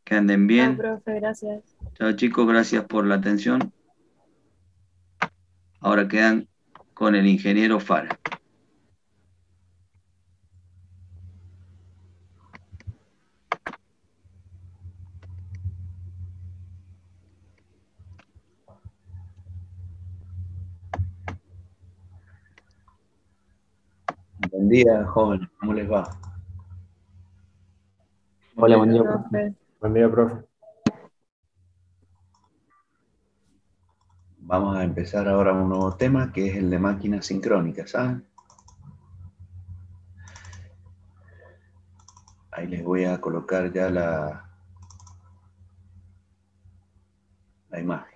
Que anden Chao, bien. profe, gracias. Chao chicos, gracias por la atención. Ahora quedan con el ingeniero Fara. Buen día, jóvenes, ¿cómo les va? Buen Hola, día. buen día, profe. Profe, Buen día, profe. Vamos a empezar ahora un nuevo tema que es el de máquinas sincrónicas, ¿saben? Ahí les voy a colocar ya la imagen.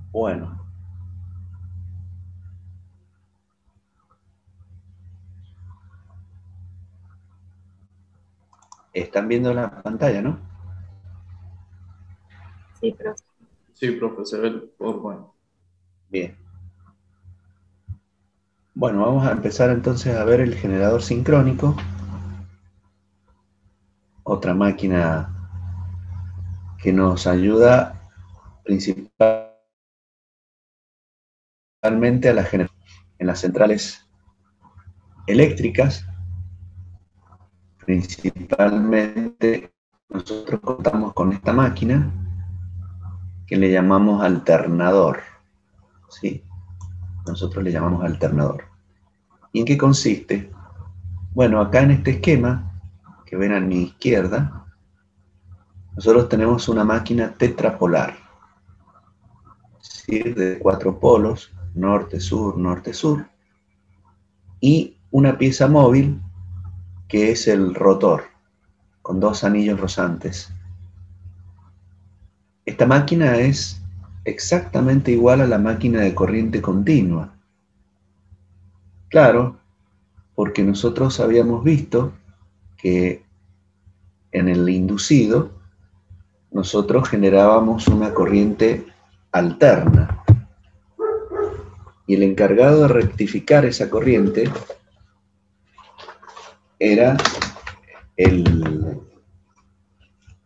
Bueno, están viendo la pantalla, ¿no? sí, profe. Sí, profe, se ve el PowerPoint. Bien. Bueno, vamos a empezar entonces a ver el generador sincrónico. Otra máquina que nos ayuda principalmente a la generación en las centrales eléctricas. Principalmente nosotros contamos con esta máquina que le llamamos alternador, ¿sí? Nosotros le llamamos alternador. ¿Y en qué consiste? Bueno, acá en este esquema que ven a mi izquierda, nosotros tenemos una máquina tetrapolar, ¿sí? De 4 polos, norte, sur, y una pieza móvil que es el rotor, con 2 anillos rosantes. Esta máquina es exactamente igual a la máquina de corriente continua. Claro, porque nosotros habíamos visto que en el inducido nosotros generábamos una corriente alterna y el encargado de rectificar esa corriente era el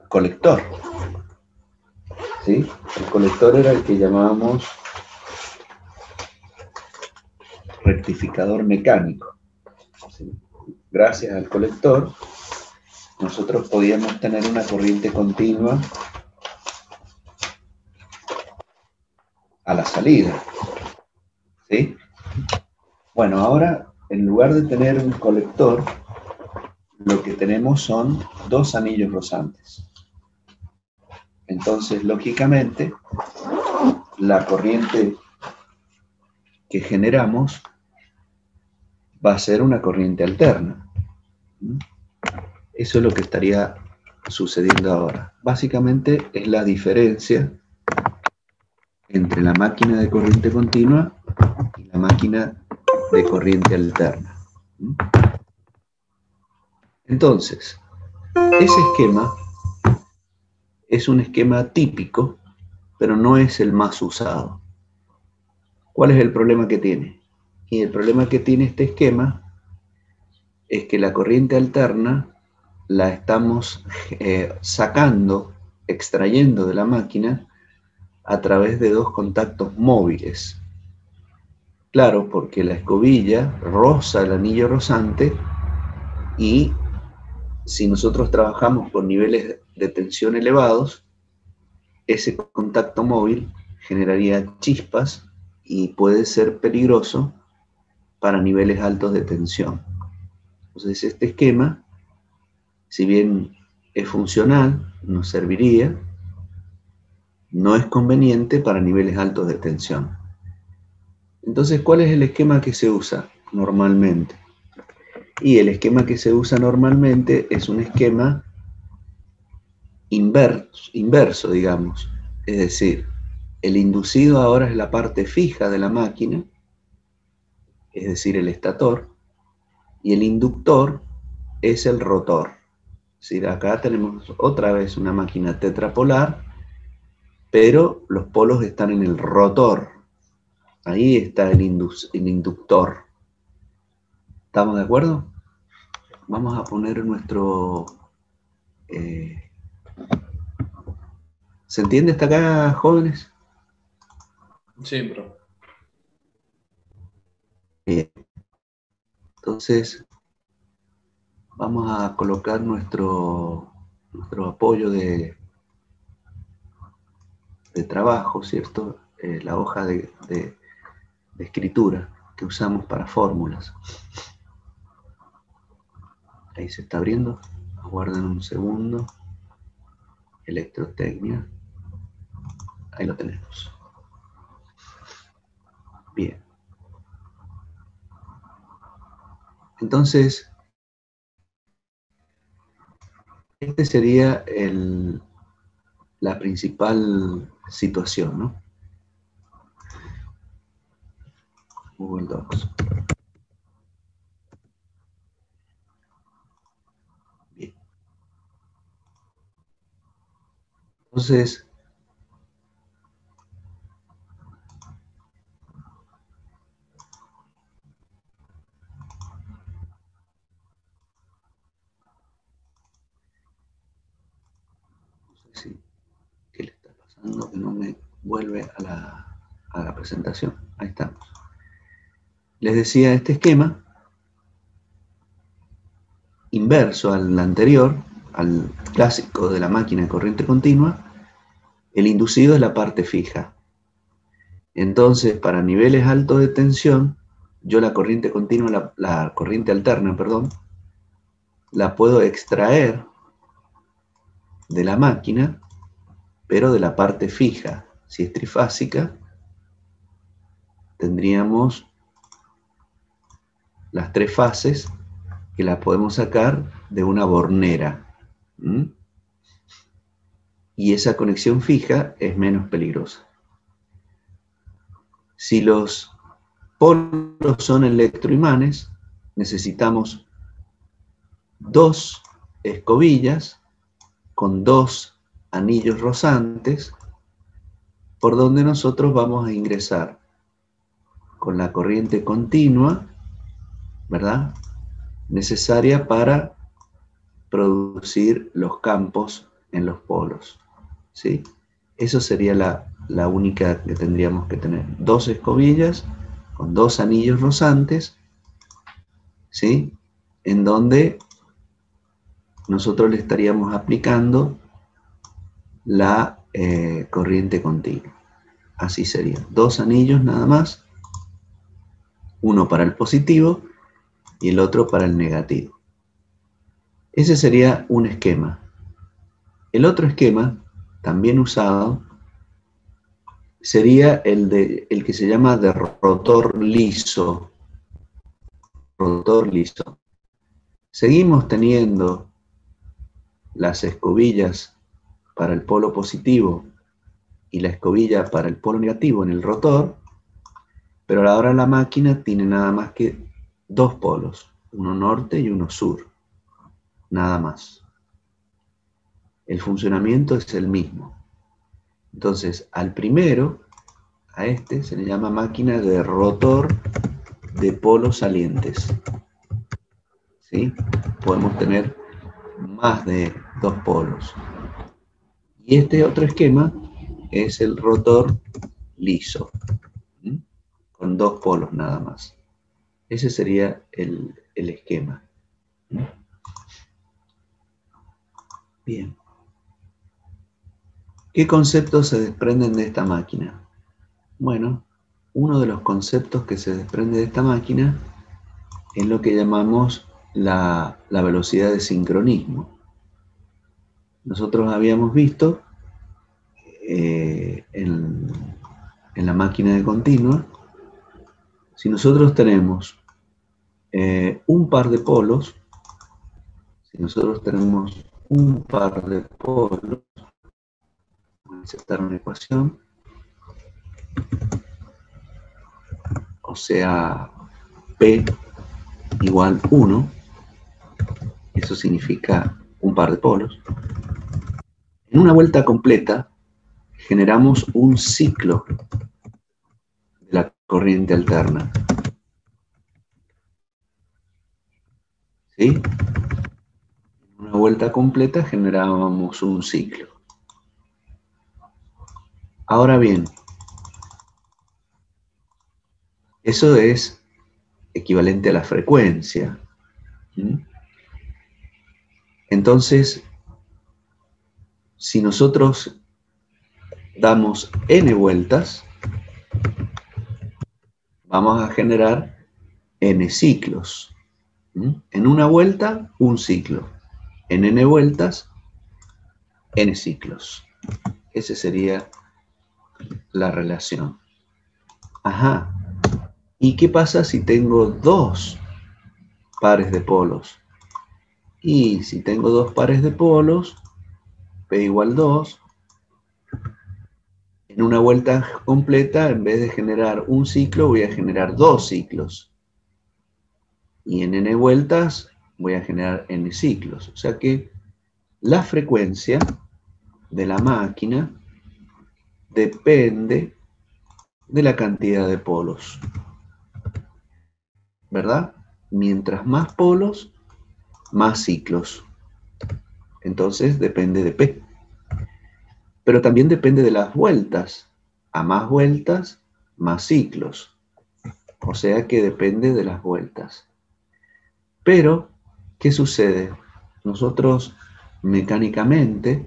colector, ¿sí? El colector era el que llamábamos rectificador mecánico, ¿sí? Gracias al colector nosotros podíamos tener una corriente continua a la salida, ¿sí? Bueno, ahora en lugar de tener un colector, lo que tenemos son 2 anillos rosantes. Entonces, lógicamente, la corriente que generamos va a ser una corriente alterna. Eso es lo que estaría sucediendo ahora. Básicamente es la diferencia entre la máquina de corriente continua y la máquina de corriente alterna. Entonces, ese esquema es un esquema típico, pero no es el más usado. ¿Cuál es el problema que tiene? Y el problema que tiene este esquema es que la corriente alterna la estamos sacando, extrayendo de la máquina a través de 2 contactos móviles. Claro, porque la escobilla roza el anillo rozante y si nosotros trabajamos con niveles de tensión elevados, ese contacto móvil generaría chispas y puede ser peligroso para niveles altos de tensión. Entonces este esquema, si bien es funcional, nos serviría, no es conveniente para niveles altos de tensión. Entonces, ¿cuál es el esquema que se usa normalmente? Y el esquema que se usa normalmente es un esquema inverso, digamos. Es decir, el inducido ahora es la parte fija de la máquina, es decir, el estator, y el inductor es el rotor. Es decir, acá tenemos otra vez una máquina tetrapolar, pero los polos están en el rotor. Ahí está el inductor. ¿Estamos de acuerdo? Vamos a poner nuestro... ¿se entiende hasta acá, jóvenes? Sí, profe. Bien. Entonces, vamos a colocar nuestro apoyo de trabajo, ¿cierto? La hoja de escritura que usamos para fórmulas. Ahí se está abriendo. Aguarden un segundo. Electrotecnia. Ahí lo tenemos. Bien. Entonces, este sería la principal situación, ¿no? Google Docs. Bien. Entonces, no sé qué le está pasando, que no me vuelve a la presentación. Ahí estamos. Les decía, este esquema, inverso al anterior, al clásico de la máquina de corriente continua, el inducido es la parte fija. Entonces, para niveles altos de tensión, yo la corriente continua, la corriente alterna, perdón, la puedo extraer de la máquina, pero de la parte fija. Si es trifásica, tendríamos las tres fases que las podemos sacar de una bornera. Y esa conexión fija es menos peligrosa. Si los polos son electroimanes, necesitamos dos escobillas con dos anillos rozantes por donde nosotros vamos a ingresar con la corriente continua, ¿verdad?, necesaria para producir los campos en los polos, ¿sí? Eso sería la única que tendríamos que tener. Dos escobillas con dos anillos rozantes, ¿sí?, en donde nosotros le estaríamos aplicando la corriente continua. Así sería. Dos anillos nada más, uno para el positivo y el otro para el negativo. Ese sería un esquema. El otro esquema, también usado, sería el que se llama de rotor liso. Rotor liso. Seguimos teniendo las escobillas para el polo positivo y la escobilla para el polo negativo en el rotor, pero ahora la máquina tiene nada más que dos polos, uno norte y uno sur, nada más. El funcionamiento es el mismo. Entonces, al primero, a este, se le llama máquina de rotor de polos salientes. ¿Sí? Podemos tener más de dos polos. Y este otro esquema es el rotor liso, con dos polos nada más. Ese sería el esquema. Bien. ¿Qué conceptos se desprenden de esta máquina? Bueno, uno de los conceptos que se desprende de esta máquina es lo que llamamos la velocidad de sincronismo. Nosotros habíamos visto en la máquina de continua, si nosotros tenemos un par de polos, vamos a insertar una ecuación, o sea, P igual 1, eso significa un par de polos. En una vuelta completa generamos un ciclo de la corriente alterna. ¿Sí? En una vuelta completa generábamos un ciclo. Ahora bien, eso es equivalente a la frecuencia. ¿Sí? Entonces, si nosotros damos n vueltas, vamos a generar n ciclos. En una vuelta, un ciclo. En n vueltas, n ciclos. Esa sería la relación. Ajá. ¿Y qué pasa si tengo dos pares de polos? Y si tengo dos pares de polos, P igual 2, en una vuelta completa, en vez de generar un ciclo, voy a generar dos ciclos. Y en n vueltas voy a generar n ciclos. O sea que la frecuencia de la máquina depende de la cantidad de polos. ¿Verdad? Mientras más polos, más ciclos. Entonces depende de P. Pero también depende de las vueltas. A más vueltas, más ciclos. O sea que depende de las vueltas. Pero, ¿qué sucede? Nosotros mecánicamente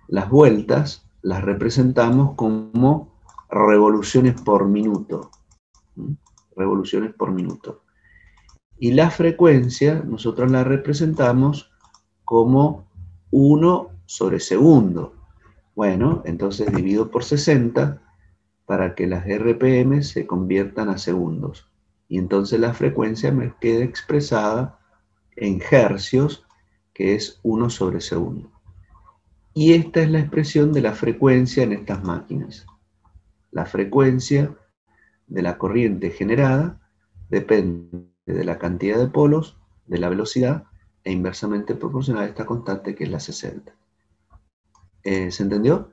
las vueltas las representamos como revoluciones por minuto. Revoluciones por minuto. Y la frecuencia nosotros la representamos como 1 sobre segundo. Bueno, entonces divido por 60 para que las RPM se conviertan a segundos. Y entonces la frecuencia me queda expresada en hercios, que es 1 sobre segundo. Y esta es la expresión de la frecuencia en estas máquinas. La frecuencia de la corriente generada depende de la cantidad de polos, de la velocidad, e inversamente proporcional a esta constante que es la 60. ¿Se entendió?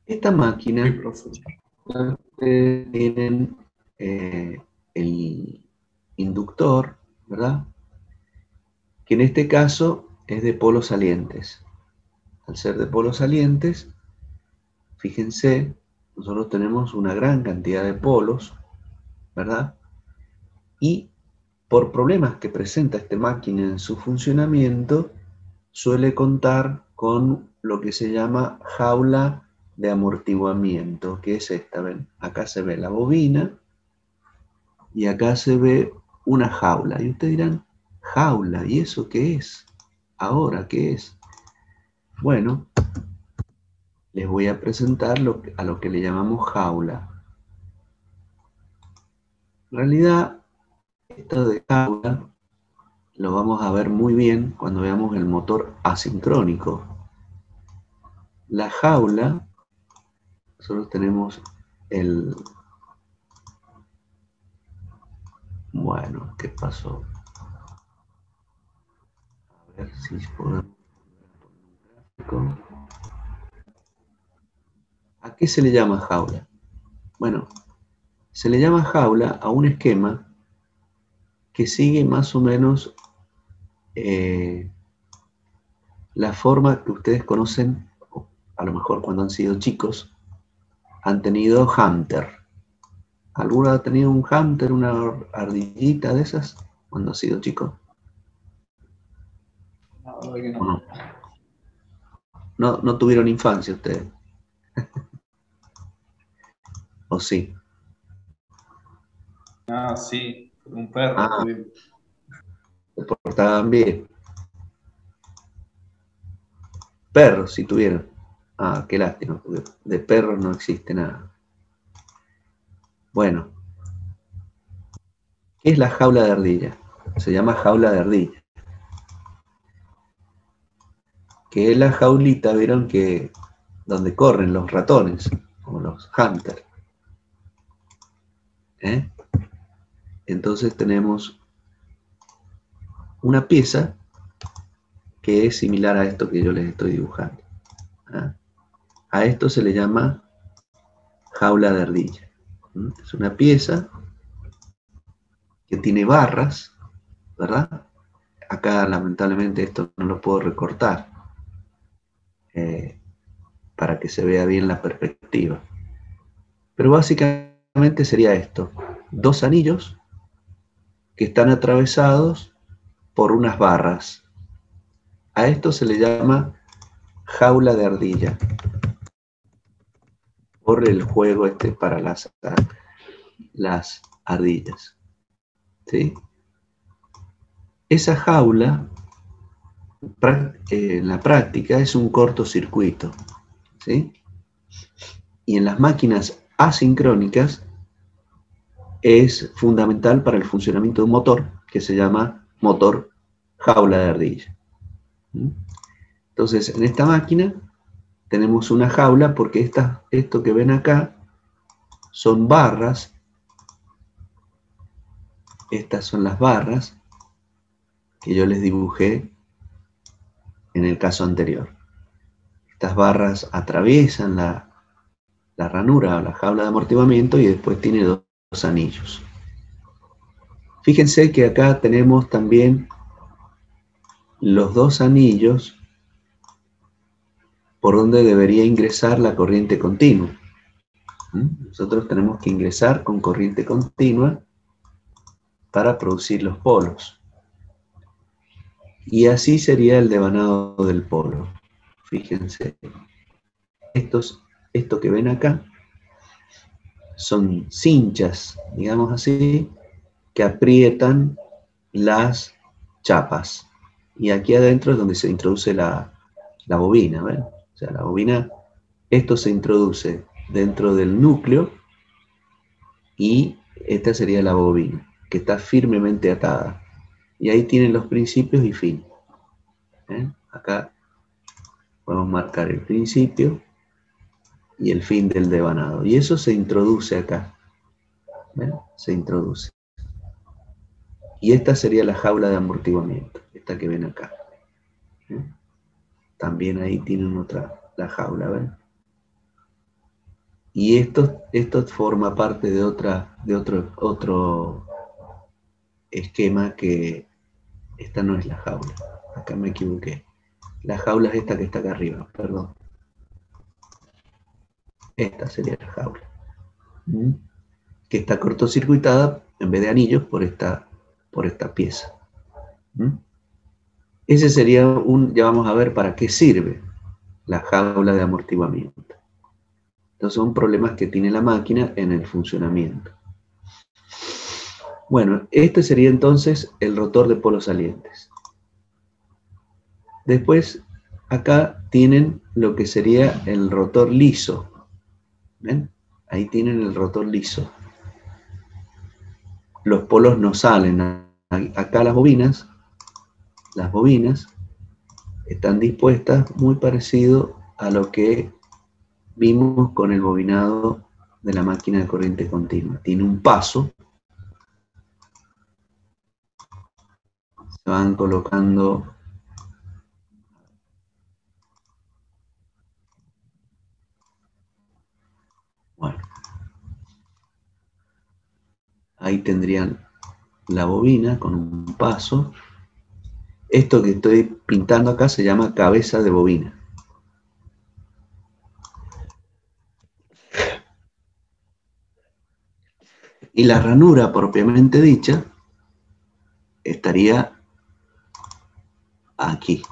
Esta máquina, Sí, profe. tienen el inductor, ¿verdad? Que en este caso es de polos salientes. Al ser de polos salientes, fíjense, nosotros tenemos una gran cantidad de polos, ¿verdad? Y por problemas que presenta esta máquina en su funcionamiento, suele contar con lo que se llama jaula de amortiguamiento, que es esta, ¿ven? Acá se ve la bobina y acá se ve una jaula. Y ustedes dirán, jaula, ¿y eso qué es? ¿Ahora qué es? Bueno, les voy a presentar a lo que le llamamos jaula. En realidad, esto de jaula lo vamos a ver muy bien cuando veamos el motor asincrónico. La jaula, nosotros tenemos el... Bueno, ¿qué pasó? A ver si podemos poner un gráfico. ¿A qué se le llama jaula? Bueno, se le llama jaula a un esquema que sigue más o menos la forma que ustedes conocen, a lo mejor cuando han sido chicos, han tenido hamster. ¿Alguno ha tenido un hamster, una ardillita de esas, cuando ha sido chico? La verdad que ¿O no. no? no tuvieron infancia ustedes. ¿O sí? Ah, sí, un perro Ah, tuvimos. se portaban bien. Perros sí tuvieron. Ah, qué lástima, porque de perros no existe nada. Bueno, ¿qué es la jaula de ardilla? Se llama jaula de ardilla. Que es la jaulita, vieron que donde corren los ratones, o los hunters. ¿Eh? Entonces tenemos una pieza que es similar a esto que yo les estoy dibujando. ¿Ah? A esto se le llama jaula de ardilla. Es una pieza que tiene barras, ¿verdad? Acá lamentablemente esto no lo puedo recortar para que se vea bien la perspectiva. Pero básicamente sería esto: dos anillos que están atravesados por unas barras. A esto se le llama jaula de ardilla, por el juego este para las ardillas. ¿Sí? Esa jaula, en la práctica, es un cortocircuito. ¿Sí? Y en las máquinas asincrónicas es fundamental para el funcionamiento de un motor que se llama motor jaula de ardilla. Entonces, en esta máquina tenemos una jaula porque esto que ven acá son barras. Estas son las barras que yo les dibujé en el caso anterior. Estas barras atraviesan la ranura o la jaula de amortiguamiento y después tiene dos anillos. Fíjense que acá tenemos también los dos anillos por donde debería ingresar la corriente continua. Nosotros tenemos que ingresar con corriente continua para producir los polos. Y así sería el devanado del polo. Fíjense, esto que ven acá son cinchas, digamos así, que aprietan las chapas. Y aquí adentro es donde se introduce la bobina, ¿ven? O sea, la bobina, esto se introduce dentro del núcleo y esta sería la bobina, que está firmemente atada. Y ahí tienen los principios y fin. Acá podemos marcar el principio y el fin del devanado. Y eso se introduce acá. ¿Ven? Se introduce. Y esta sería la jaula de amortiguamiento, esta que ven acá. También ahí tienen la jaula, ¿ven? Y esto forma parte de otro esquema que esta no es la jaula. Acá me equivoqué. La jaula es esta que está acá arriba, perdón. Esta sería la jaula. Que está cortocircuitada en vez de anillos por esta pieza. Ese sería ya vamos a ver para qué sirve la jaula de amortiguamiento. Entonces son problemas que tiene la máquina en el funcionamiento. Bueno, este sería entonces el rotor de polos salientes. Después, acá tienen lo que sería el rotor liso. ¿Ven? Ahí tienen el rotor liso. Los polos no salen. Acá las bobinas están dispuestas muy parecido a lo que vimos con el bobinado de la máquina de corriente continua. Tiene un paso. Se van colocando. Bueno. Ahí tendrían la bobina con un paso. Esto que estoy pintando acá se llama cabeza de bobina. Y la ranura propiamente dicha estaría aquí.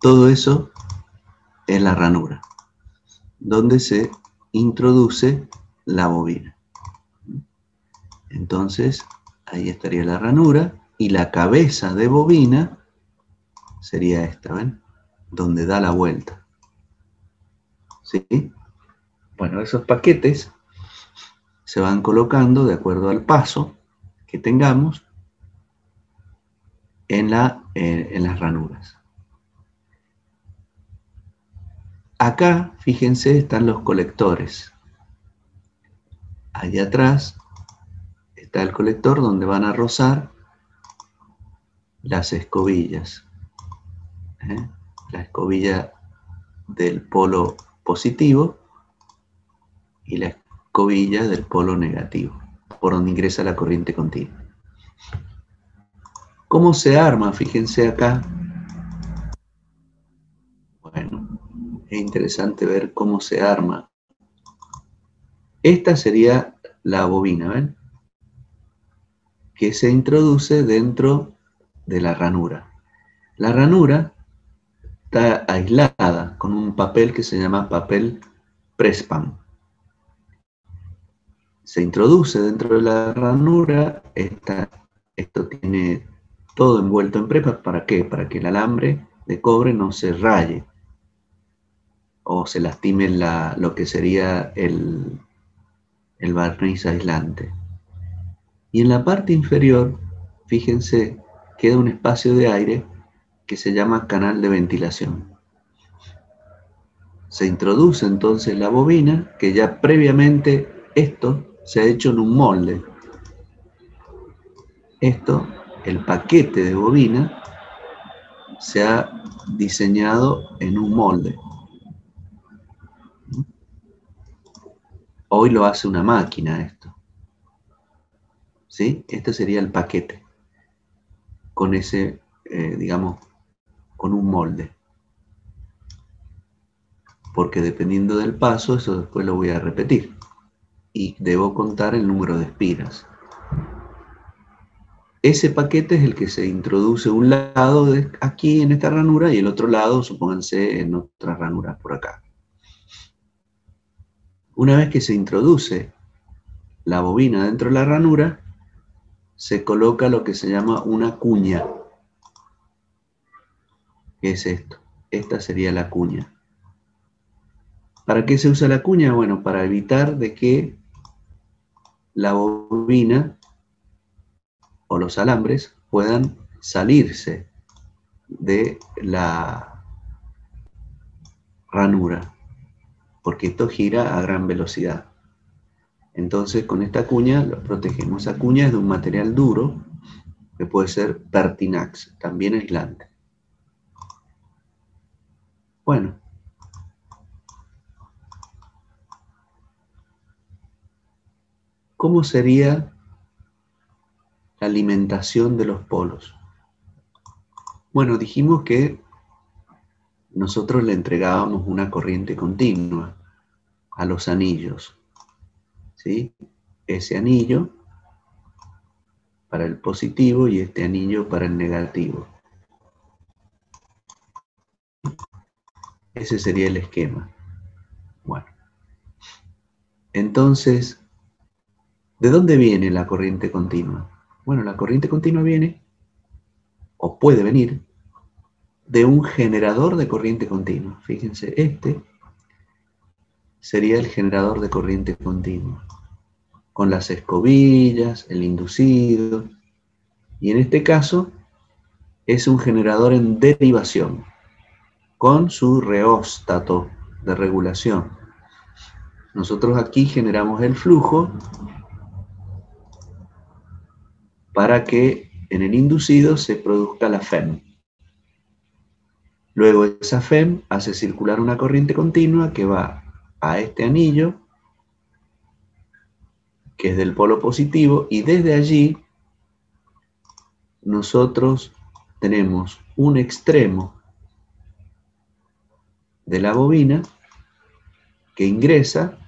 Todo eso es la ranura, donde se introduce la bobina. Entonces, ahí estaría la ranura, y la cabeza de bobina sería esta, ¿ven? Donde da la vuelta. ¿Sí? Bueno, esos paquetes se van colocando de acuerdo al paso que tengamos en las ranuras. Acá, fíjense, están los colectores. Allá atrás está el colector donde van a rozar las escobillas. La escobilla del polo positivo y la escobilla del polo negativo, por donde ingresa la corriente continua. ¿Cómo se arma? Fíjense acá. Bueno, es interesante ver cómo se arma. Esta sería la bobina, ¿ven? Que se introduce dentro de la ranura. La ranura está aislada con un papel que se llama papel Presspan. Se introduce dentro de la ranura, esto tiene todo envuelto en Presspan. ¿Para qué? Para que el alambre de cobre no se raye o se lastime lo que sería el barniz aislante. Y en la parte inferior, fíjense, queda un espacio de aire que se llama canal de ventilación. Se introduce entonces la bobina, que ya previamente esto se ha hecho en un molde. Esto, el paquete de bobina, se ha diseñado en un molde. Hoy lo hace una máquina esto. ¿Sí? Este sería el paquete, con ese, digamos, con un molde. Porque dependiendo del paso, eso después lo voy a repetir. Y debo contar el número de espiras. Ese paquete es el que se introduce un lado aquí en esta ranura y el otro lado, supónganse, en otra ranura por acá. Una vez que se introduce la bobina dentro de la ranura, se coloca lo que se llama una cuña. ¿Qué es esto? Esta sería la cuña. ¿Para qué se usa la cuña? Bueno, para evitar de que la bobina o los alambres puedan salirse de la ranura, porque esto gira a gran velocidad. Entonces con esta cuña lo protegemos. Esa cuña es de un material duro, que puede ser Pertinax, también aislante. Bueno. ¿Cómo sería la alimentación de los polos? Bueno, dijimos que nosotros le entregábamos una corriente continua a los anillos, ¿sí? Ese anillo para el positivo y este anillo para el negativo. Ese sería el esquema. Bueno, entonces, ¿de dónde viene la corriente continua? Bueno, la corriente continua viene, o puede venir, de un generador de corriente continua. Fíjense, este sería el generador de corriente continua, con las escobillas, el inducido, y en este caso es un generador en derivación, con su reóstato de regulación. Nosotros aquí generamos el flujo para que en el inducido se produzca la FEM. Luego esa FEM hace circular una corriente continua que va a este anillo, que es del polo positivo, y desde allí nosotros tenemos un extremo de la bobina que ingresa,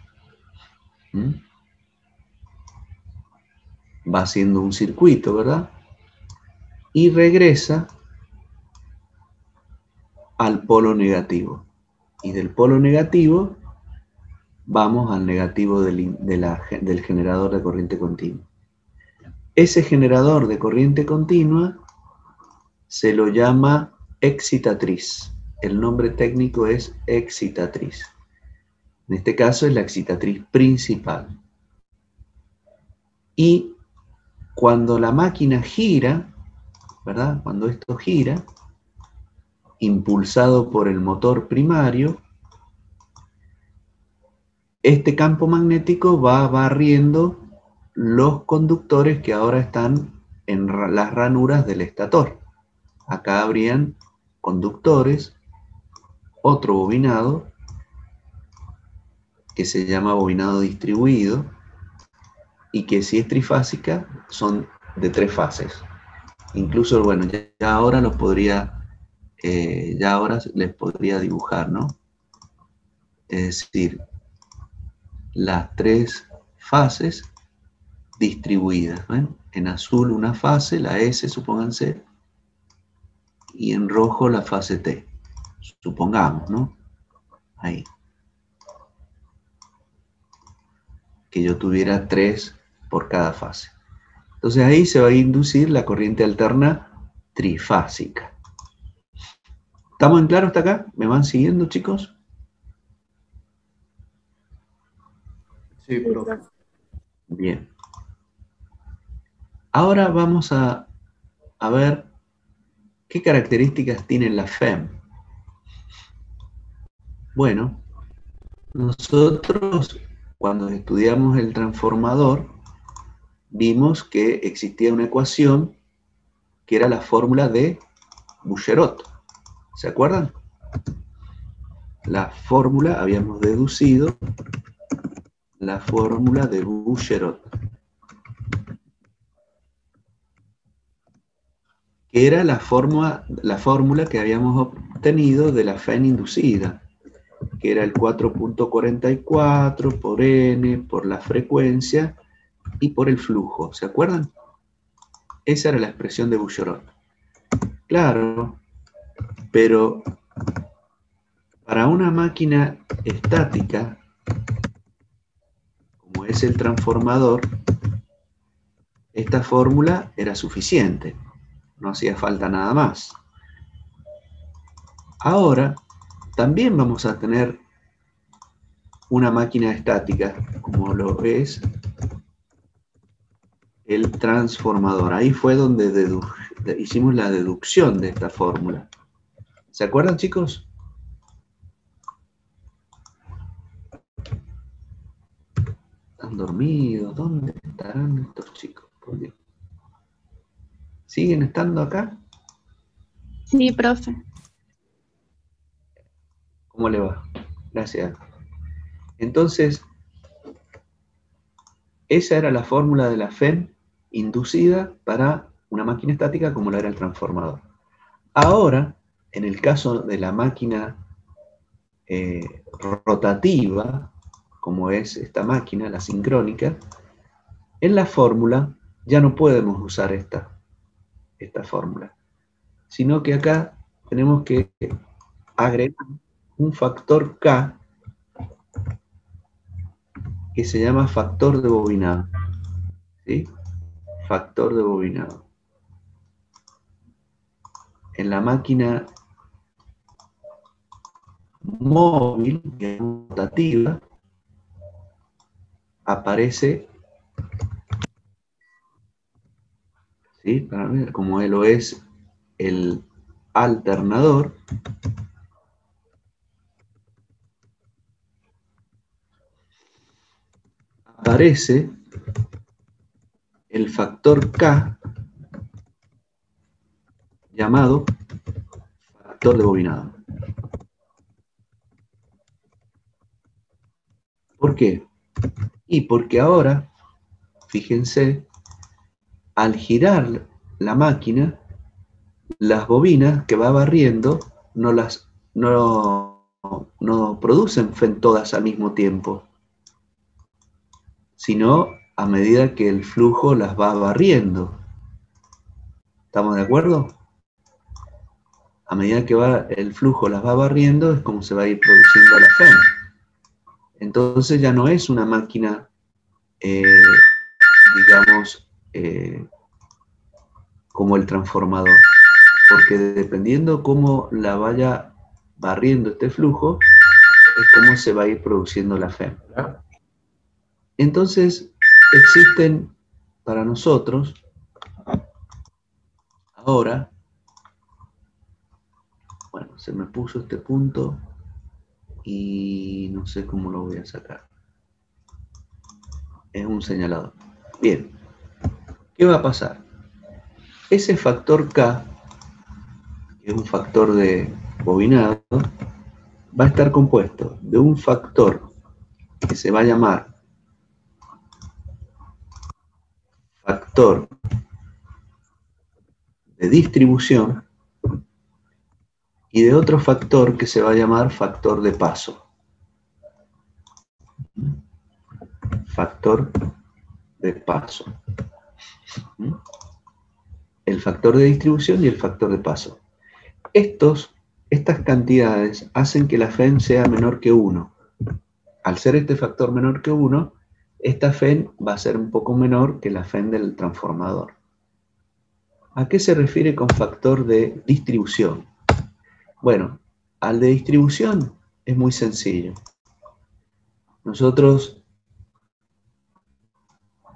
va haciendo un circuito, ¿verdad? Y regresa al polo negativo. Y del polo negativo vamos al negativo del generador de corriente continua. Ese generador de corriente continua se lo llama excitatriz. El nombre técnico es excitatriz. En este caso es la excitatriz principal. Y cuando la máquina gira, ¿verdad? Cuando esto gira, impulsado por el motor primario, este campo magnético va barriendo los conductores que ahora están en las ranuras del estator. Acá habrían conductores, otro bobinado, que se llama bobinado distribuido, y que si es trifásica, son de 3 fases. Incluso, bueno, ya ahora los podría, ya ahora les podría dibujar, ¿no? Es decir, las 3 fases distribuidas, ¿ven? En azul una fase, la S, supónganse, y en rojo la fase T, supongamos, ¿no? Ahí. Que yo tuviera 3 por cada fase. Entonces ahí se va a inducir la corriente alterna trifásica. ¿Estamos en claro hasta acá? ¿Me van siguiendo, chicos? Sí, profe. Bien. Ahora vamos a ver qué características tiene la FEM. Bueno, nosotros cuando estudiamos el transformador vimos que existía una ecuación que era la fórmula de Bouguereau. ¿Se acuerdan? La fórmula, habíamos deducido la fórmula de Bouguereau, que era la fórmula que habíamos obtenido de la FEM inducida, que era el 4.44 por N, por la frecuencia y por el flujo. ¿Se acuerdan? Esa era la expresión de Bouguereau. Claro, pero para una máquina estática, como es el transformador, esta fórmula era suficiente. No hacía falta nada más. Ahora, también vamos a tener una máquina estática, como lo es el transformador. Ahí fue donde hicimos la deducción de esta fórmula. ¿Se acuerdan, chicos? ¿Están dormidos? ¿Dónde estarán estos chicos? ¿Por qué? ¿Siguen estando acá? Sí, profe. ¿Cómo le va? Gracias. Entonces, esa era la fórmula de la FEM inducida para una máquina estática como lo era el transformador. Ahora, en el caso de la máquina rotativa, como es esta máquina, la sincrónica, en la fórmula ya no podemos usar esta fórmula, sino que acá tenemos que agregar un factor K que se llama factor de bobinado. ¿Sí? Factor de bobinado. En la máquina móvil, rotativa, aparece, ¿sí? Para ver, como lo es el alternador, aparece el factor K llamado factor de bobinado. ¿Por qué? Y porque ahora, fíjense, al girar la máquina, las bobinas que va barriendo no producen FEM todas al mismo tiempo, sino a medida que el flujo las va barriendo. ¿Estamos de acuerdo? a medida que el flujo las va barriendo, es como se va a ir produciendo la FEM. Entonces ya no es una máquina, digamos, como el transformador, porque dependiendo cómo la vaya barriendo este flujo, es cómo se va a ir produciendo la FEM. Entonces, existen para nosotros, ahora, bueno, se me puso este punto y no sé cómo lo voy a sacar. Es un señalador. Bien, ¿qué va a pasar? Ese factor K, que es un factor de bobinado, va a estar compuesto de un factor que se va a llamar factor de distribución y de otro factor que se va a llamar factor de paso. Factor de paso. El factor de distribución y el factor de paso. Estas cantidades hacen que la FEM sea menor que 1. Al ser este factor menor que 1, esta FEM va a ser un poco menor que la FEM del transformador. ¿A qué se refiere con factor de distribución? Bueno, al de distribución es muy sencillo. Nosotros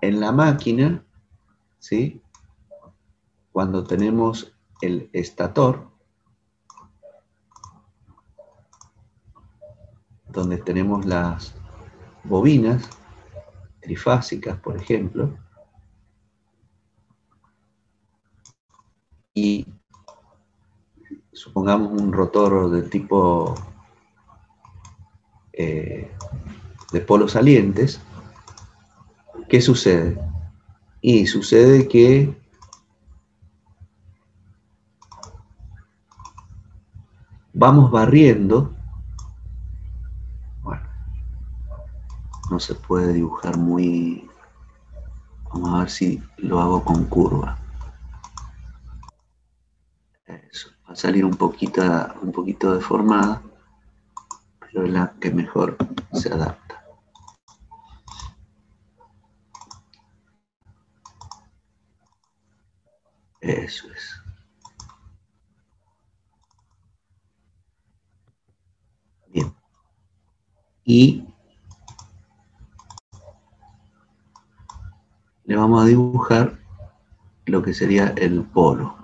en la máquina, ¿sí?, cuando tenemos el estator, donde tenemos las bobinas trifásicas, por ejemplo, y supongamos un rotor de tipo de polos salientes, ¿qué sucede? Y sucede que vamos barriendo. Bueno, no se puede dibujar muy... Vamos a ver si lo hago con curva. Eso, va a salir un poquito deformada, pero es la que mejor se adapta. Eso es. Bien. Y le vamos a dibujar lo que sería el polo.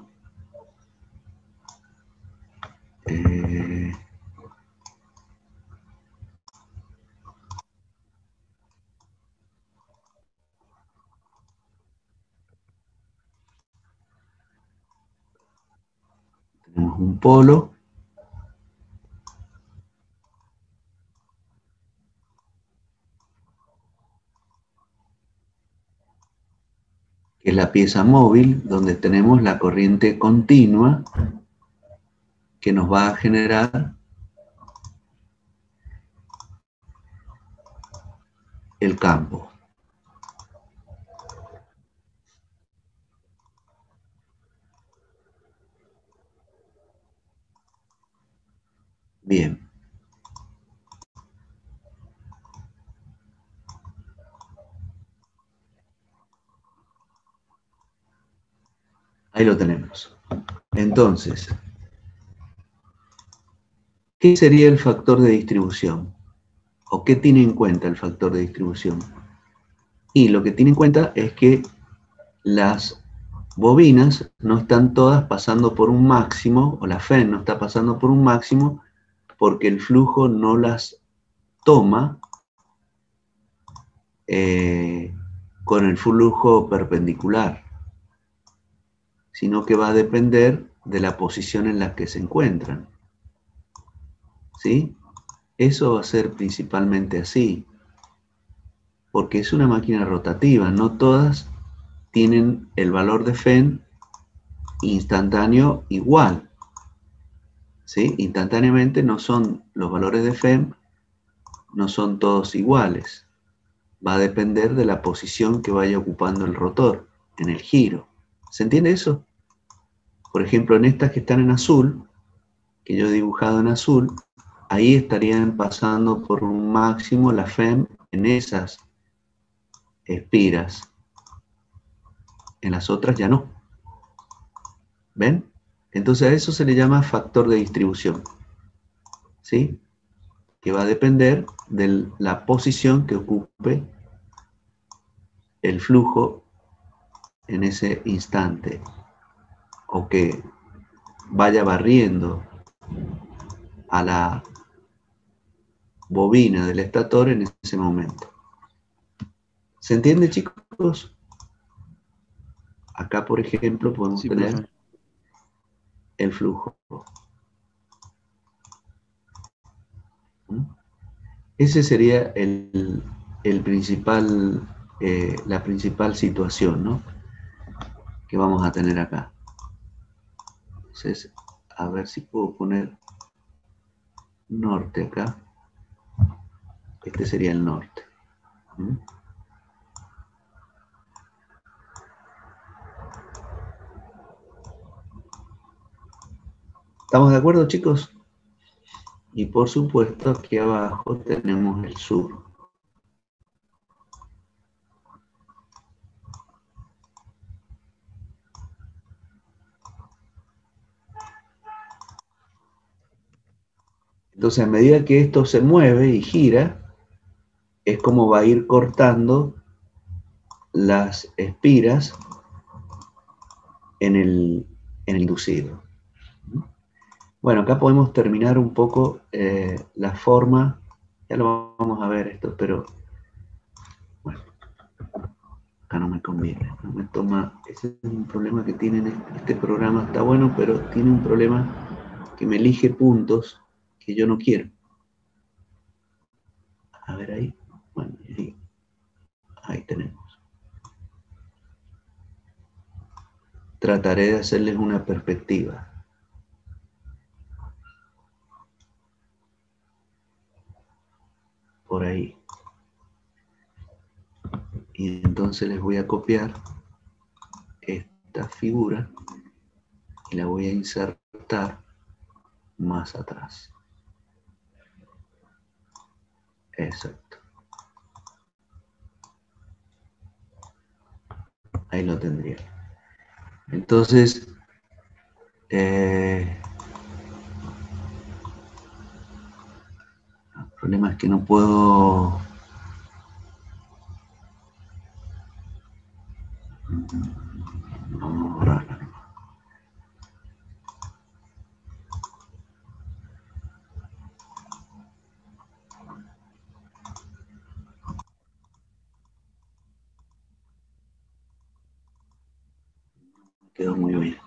Tenemos un polo. Que es la pieza móvil, donde tenemos la corriente continua que nos va a generar el campo. Bien. Ahí lo tenemos. Entonces, ¿qué sería el factor de distribución? ¿O qué tiene en cuenta el factor de distribución? Y lo que tiene en cuenta es que las bobinas no están todas pasando por un máximo, o la FEM no está pasando por un máximo, porque el flujo no las toma con el flujo perpendicular, sino que va a depender de la posición en la que se encuentran. ¿Sí? Eso va a ser principalmente así, porque es una máquina rotativa, no todas tienen el valor de FEM instantáneo igual. ¿Sí? Instantáneamente no son los valores de FEM, no son todos iguales. Va a depender de la posición que vaya ocupando el rotor en el giro. ¿Se entiende eso? Por ejemplo, en estas que están en azul, que yo he dibujado en azul, ahí estarían pasando por un máximo la FEM en esas espiras. En las otras ya no. ¿Ven? Entonces a eso se le llama factor de distribución. ¿Sí? Que va a depender de la posición que ocupe el flujo en ese instante, o que vaya barriendo a la bobina del estator en ese momento. ¿Se entiende, chicos? Acá, por ejemplo, podemos tener profe. el flujo. Ese sería el principal, la principal situación, ¿no?, que vamos a tener acá. Entonces, a ver si puedo poner norte acá. Este sería el norte. ¿Estamos de acuerdo, chicos? Y por supuesto, aquí abajo tenemos el sur. Entonces, a medida que esto se mueve y gira, es como va a ir cortando las espiras en el inducido. Bueno, acá podemos terminar un poco la forma. Ya lo vamos a ver esto, pero bueno, acá no me conviene, no me toma. Ese es un problema que tiene este programa. Está bueno, pero tiene un problema que me elige puntos que yo no quiero. A ver ahí. Bueno, ahí tenemos. Trataré de hacerles una perspectiva. Por ahí. Y entonces les voy a copiar esta figura y la voy a insertar más atrás. Exacto. Ahí lo tendría. Entonces, el problema es que no puedo... Vamos a borrarla. Quedó muy bien.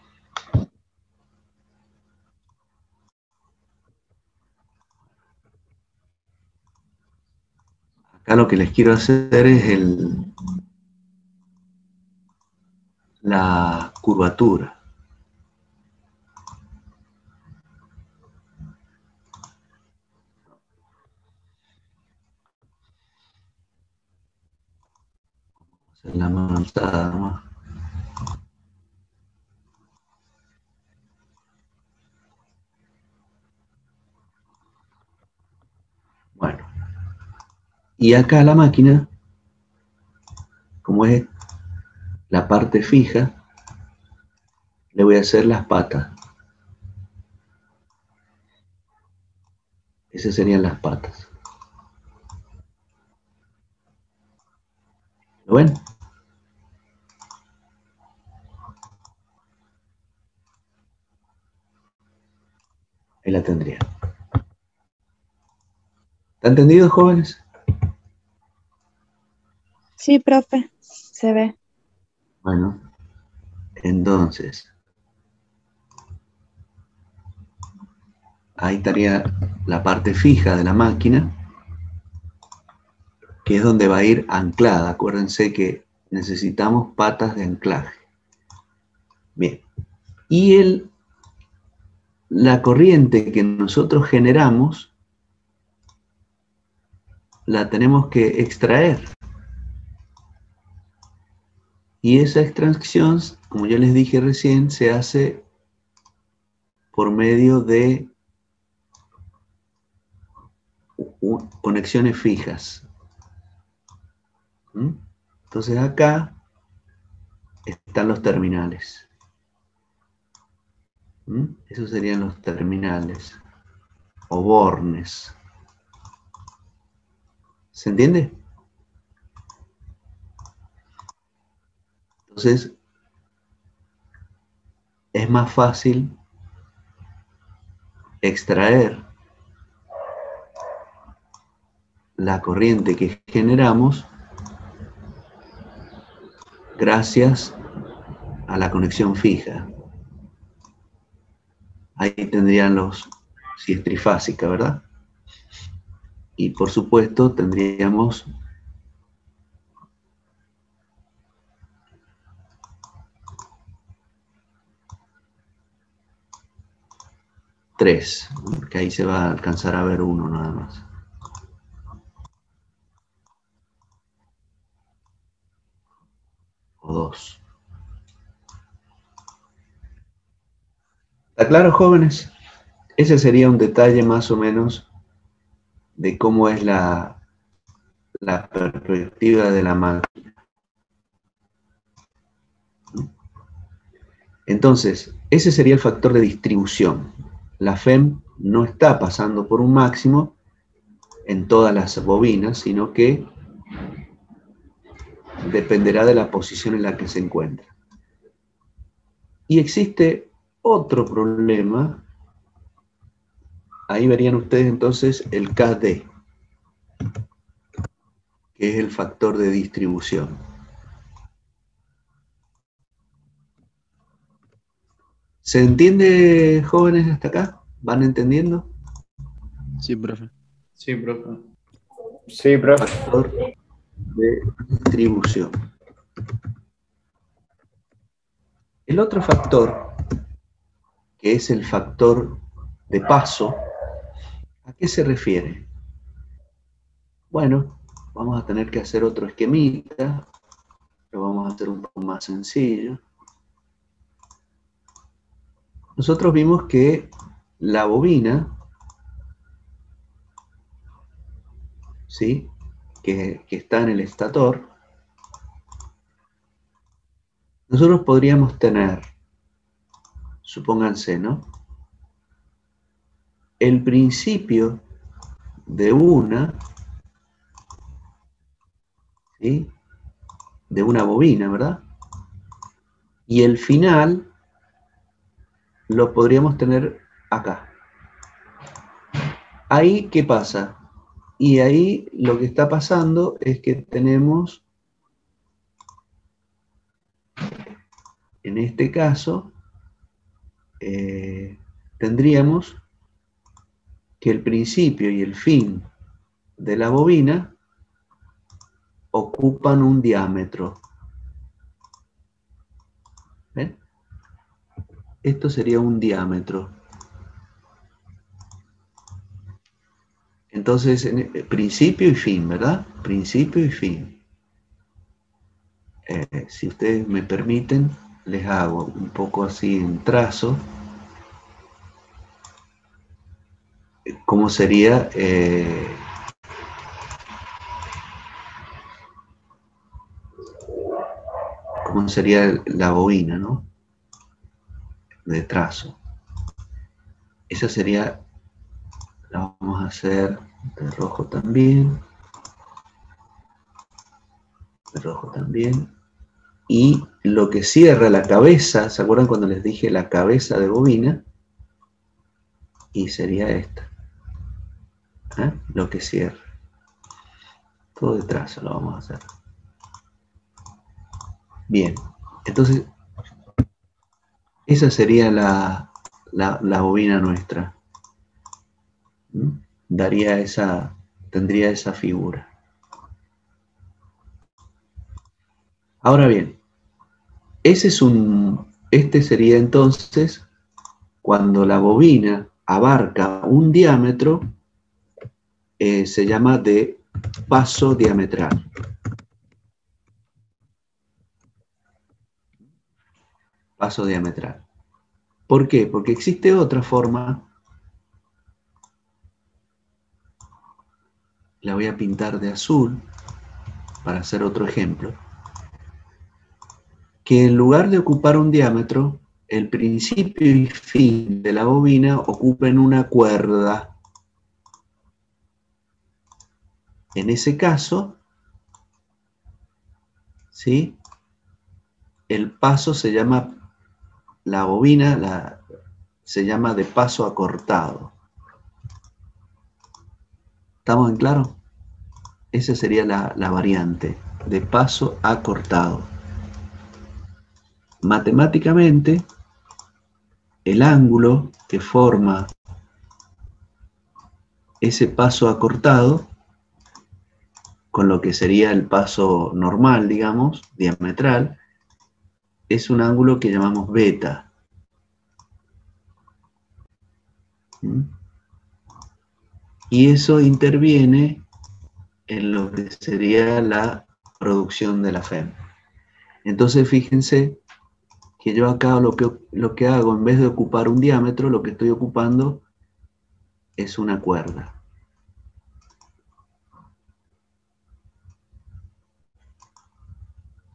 Acá lo que les quiero hacer es la curvatura. Hacer la más avanzada nomás. Bueno. Y acá la máquina, como es la parte fija, le voy a hacer las patas. Esas serían las patas. ¿Lo ven? Ahí la tendría. ¿Está entendido, jóvenes? Sí, profe, se ve. Bueno, entonces, ahí estaría la parte fija de la máquina, que es donde va a ir anclada. Acuérdense que necesitamos patas de anclaje. Bien. Y la corriente que nosotros generamos la tenemos que extraer. Y esa extracción, como ya les dije recién, se hace por medio de conexiones fijas. ¿Mm? Entonces acá están los terminales. ¿Mm? Esos serían los terminales o bornes. ¿Se entiende? Entonces es más fácil extraer la corriente que generamos gracias a la conexión fija. Ahí tendrían si es trifásica, ¿verdad? Y por supuesto tendríamos tres, porque ahí se va a alcanzar a ver uno nada más. O dos. ¿Está claro, jóvenes? Ese sería un detalle más o menos de cómo es la perspectiva de la máquina. Entonces, ese sería el factor de distribución. La FEM no está pasando por un máximo en todas las bobinas, sino que dependerá de la posición en la que se encuentra. Y existe otro problema. Ahí verían ustedes entonces el KD, que es el factor de distribución. ¿Se entiende, jóvenes, hasta acá? ¿Van entendiendo? Sí, profe. Sí, profe. Sí, profe. Factor de distribución. El otro factor, que es el factor de paso, ¿a qué se refiere? Bueno, vamos a tener que hacer otro esquemita, lo vamos a hacer un poco más sencillo. Nosotros vimos que la bobina, ¿sí?, que está en el estator, nosotros podríamos tener, supónganse, ¿no?, el principio de una, ¿sí?, de una bobina, ¿verdad? Y el final lo podríamos tener acá. Ahí, ¿qué pasa? Y ahí lo que está pasando es que tenemos, en este caso, tendríamos que el principio y el fin de la bobina ocupan un diámetro. ¿Ven? Esto sería un diámetro. Entonces, principio y fin, ¿verdad? Principio y fin. Si ustedes me permiten, les hago un poco así en trazo. ¿Cómo sería? ¿Cómo sería la bobina, ¿no?, de trazo? Esa sería, la vamos a hacer de rojo también. De rojo también. Y lo que cierra la cabeza, ¿se acuerdan cuando les dije la cabeza de bobina? Y sería esta. Lo que cierra. Todo de trazo lo vamos a hacer. Bien, entonces esa sería la bobina nuestra. Tendría esa figura. Ahora bien, este sería entonces cuando la bobina abarca un diámetro, se llama de paso diametral. Paso diametral. ¿Por qué? Porque existe otra forma la voy a pintar de azul para hacer otro ejemplo, que en lugar de ocupar un diámetro, el principio y fin de la bobina ocupen una cuerda. En ese caso, ¿sí?, el paso se llama, la bobina se llama de paso acortado. ¿Estamos en claro? Esa sería la variante, de paso acortado. Matemáticamente, el ángulo que forma ese paso acortado, con lo que sería el paso normal, digamos, diametral, es un ángulo que llamamos beta. ¿Mm? Y eso interviene en lo que sería la producción de la FEM. Entonces, fíjense que yo acá lo que hago, en vez de ocupar un diámetro, lo que estoy ocupando es una cuerda.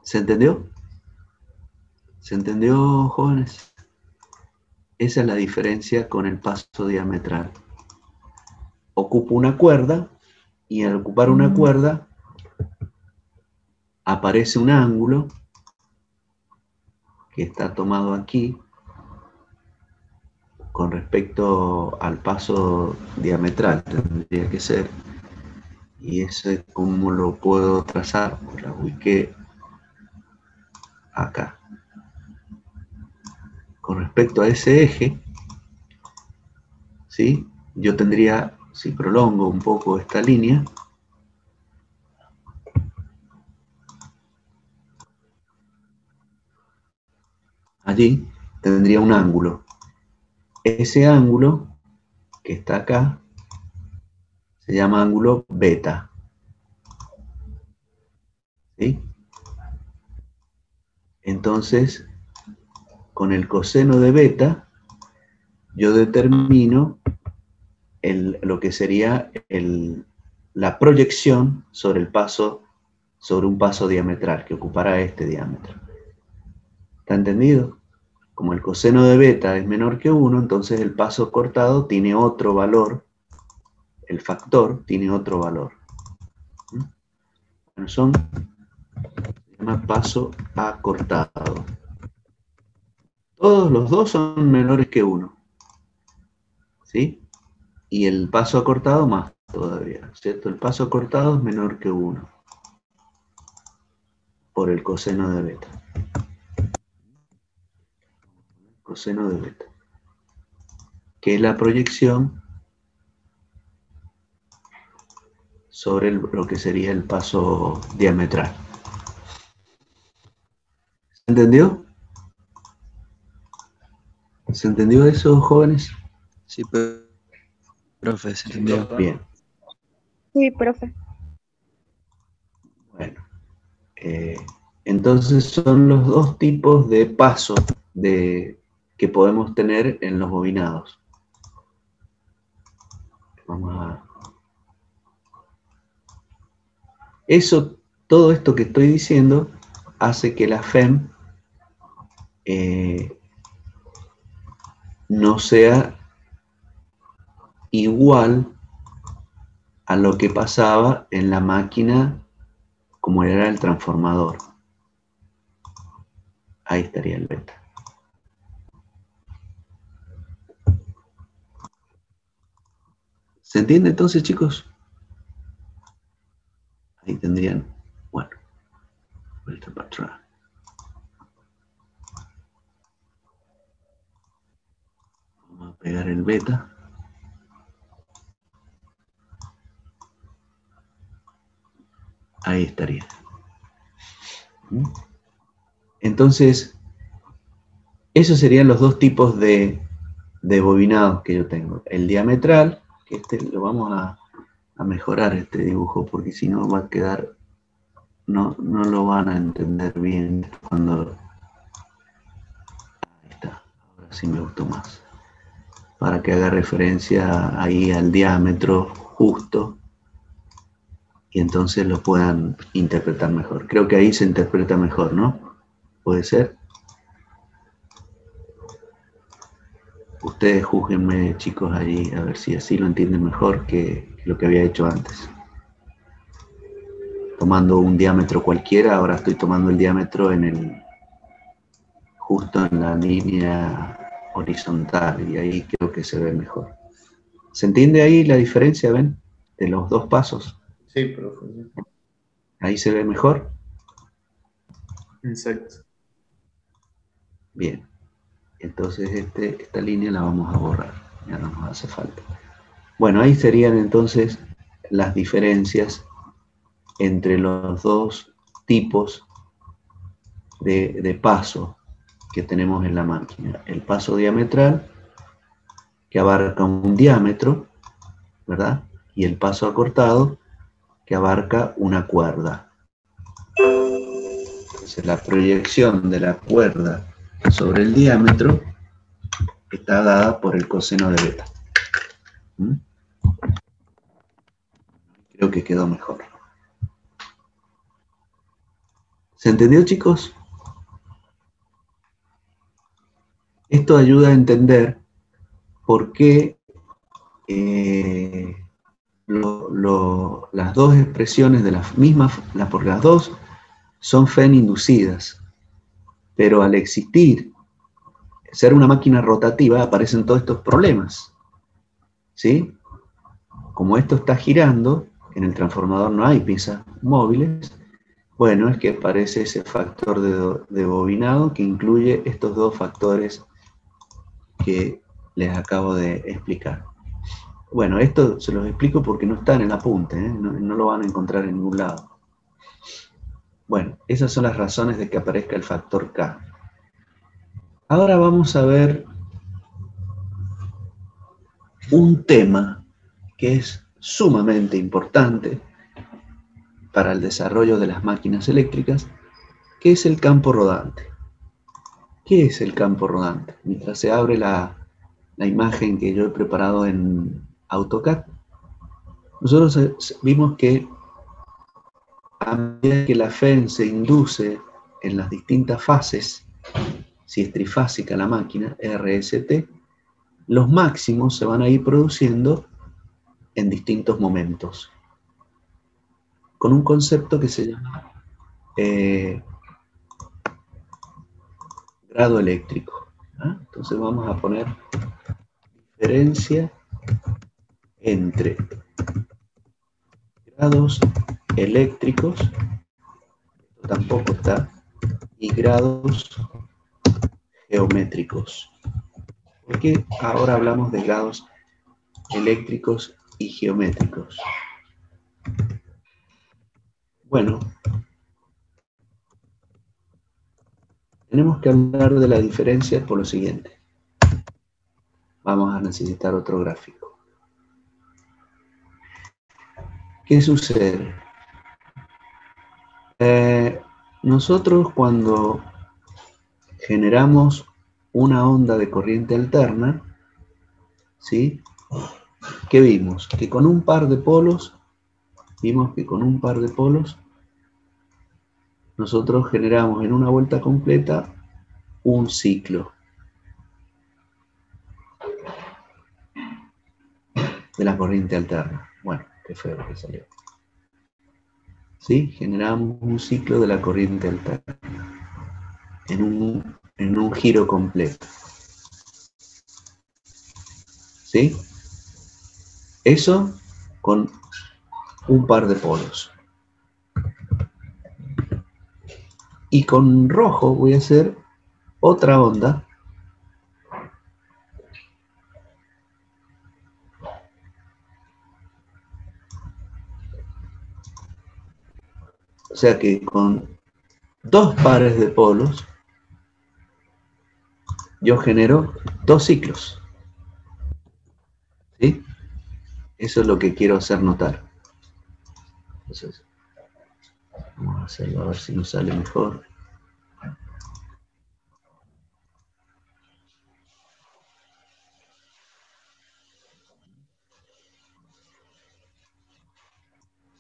¿Se entendió? ¿Se entendió, jóvenes? Esa es la diferencia con el paso diametral. Ocupo una cuerda y al ocupar una cuerda aparece un ángulo que está tomado aquí con respecto al paso diametral, tendría que ser. Y eso es como lo puedo trazar, pues la ubiqué acá. Con respecto a ese eje, ¿sí?, yo tendría, si prolongo un poco esta línea, allí tendría un ángulo. Ese ángulo que está acá se llama ángulo beta. ¿Sí? Entonces, con el coseno de beta, yo determino lo que sería la proyección sobre un paso diametral, que ocupará este diámetro. ¿Está entendido? Como el coseno de beta es menor que 1, entonces el paso cortado tiene otro valor, el factor tiene otro valor. Bueno, se llama paso acortado. Todos los dos son menores que 1. ¿Sí? Y el paso acortado más todavía, ¿cierto? El paso acortado es menor que 1 por el coseno de beta. Coseno de beta, que es la proyección sobre lo que sería el paso diametral. ¿Se entendió? ¿Se entendió eso, jóvenes? Sí, profe, se entendió. Bien. Sí, profe. Bueno, entonces son los dos tipos de pasos que podemos tener en los bobinados. Vamos a... Todo esto que estoy diciendo hace que la FEM no sea igual a lo que pasaba en la máquina como era el transformador. Ahí estaría el beta. ¿Se entiende entonces, chicos? Ahí tendrían, bueno, vuelta para atrás. Vamos a pegar el beta. Ahí estaría. Entonces, esos serían los dos tipos de bobinados que yo tengo. El diametral, que lo vamos a mejorar este dibujo, porque si no va a quedar, no lo van a entender bien cuando... Ahí está, ahora sí me gustó más. Para que haga referencia ahí al diámetro justo y entonces lo puedan interpretar mejor. Creo que ahí se interpreta mejor, ¿no? ¿Puede ser? Ustedes júzguenme, chicos, allí, a ver si así lo entienden mejor que lo que había hecho antes. Tomando un diámetro cualquiera, ahora estoy tomando el diámetro justo en la línea horizontal, y ahí creo que se ve mejor. ¿Se entiende ahí la diferencia, ven? De los dos pasos. Sí, profe. Ahí se ve mejor. Exacto. Bien. Entonces esta línea la vamos a borrar. Ya no nos hace falta. Bueno, ahí serían entonces las diferencias entre los dos tipos de paso que tenemos en la máquina. El paso diametral, que abarca un diámetro, ¿verdad? Y el paso acortado, que abarca una cuerda. Entonces la proyección de la cuerda sobre el diámetro está dada por el coseno de beta. ¿Mm? Creo que quedó mejor. ¿Se entendió, chicos? Esto ayuda a entender por qué las dos expresiones de las mismas, porque las dos son Fen inducidas, pero al existir, ser una máquina rotativa, aparecen todos estos problemas, ¿sí? Como esto está girando, en el transformador no hay piezas móviles, bueno, es que aparece ese factor de bobinado que incluye estos dos factores que les acabo de explicar. Bueno, esto se los explico porque no está en el apunte, ¿eh? No lo van a encontrar en ningún lado. Bueno, esas son las razones de que aparezca el factor K. Ahora vamos a ver un tema que es sumamente importante para el desarrollo de las máquinas eléctricas, que es el campo rodante. ¿Qué es el campo rodante? Mientras se abre la imagen que yo he preparado en AutoCAD, nosotros vimos que a medida que la FEN se induce en las distintas fases, si es trifásica la máquina, RST, los máximos se van a ir produciendo en distintos momentos, con un concepto que se llama grado eléctrico. ¿Ah? Entonces vamos a poner diferencia entre grados eléctricos, esto tampoco está, y grados geométricos. ¿Por qué ahora hablamos de grados eléctricos y geométricos? Bueno, tenemos que hablar de la diferencia por lo siguiente. Vamos a necesitar otro gráfico. ¿Qué sucede? Nosotros cuando generamos una onda de corriente alterna, ¿sí? ¿Qué vimos? Que con un par de polos, nosotros generamos en una vuelta completa un ciclo de la corriente alterna. Bueno, qué feo que salió. ¿Sí? Generamos un ciclo de la corriente alterna en un giro completo. ¿Sí? Eso con un par de polos. Y con rojo voy a hacer otra onda o sea que con dos pares de polos yo genero dos ciclos. ¿Sí? Eso es lo que quiero hacer notar. Entonces, vamos a hacerlo a ver si nos sale mejor.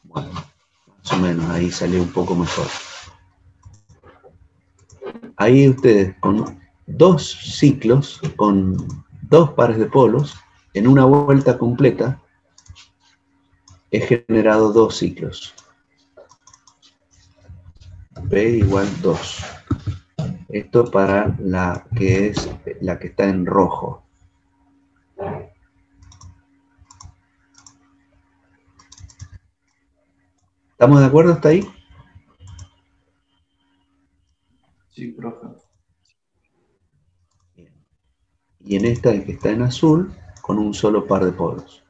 Bueno, Bueno, ahí salió un poco mejor. Ahí ustedes con 2 ciclos, con 2 pares de polos, en una vuelta completa, he generado 2 ciclos. P igual 2. Esto para la que es la que está en rojo. ¿Estamos de acuerdo hasta ahí? Sí, profe. Bien. Y en esta que está en azul, con un solo par de polos.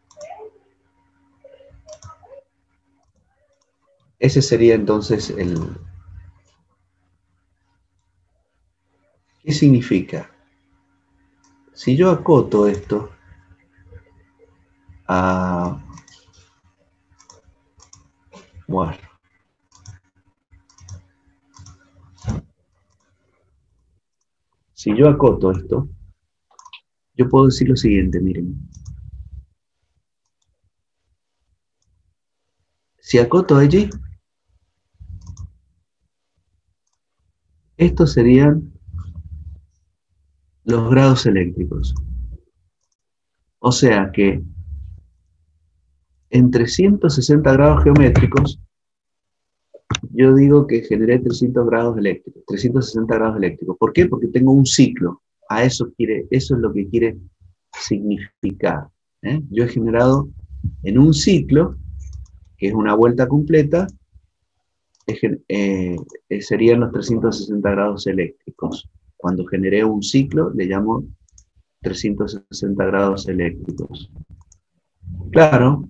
Ese sería entonces el... ¿Qué significa? Si yo acoto esto a... Bueno. Si yo acoto esto, yo puedo decir lo siguiente, miren. Si acoto allí, estos serían los grados eléctricos. O sea que en 360 grados geométricos, yo digo que generé 300 grados eléctricos, 360 grados eléctricos. ¿Por qué? Porque tengo un ciclo. Eso es lo que quiere significar. Yo he generado en un ciclo, que es una vuelta completa, serían los 360 grados eléctricos. Cuando generé un ciclo, le llamo 360 grados eléctricos. Claro,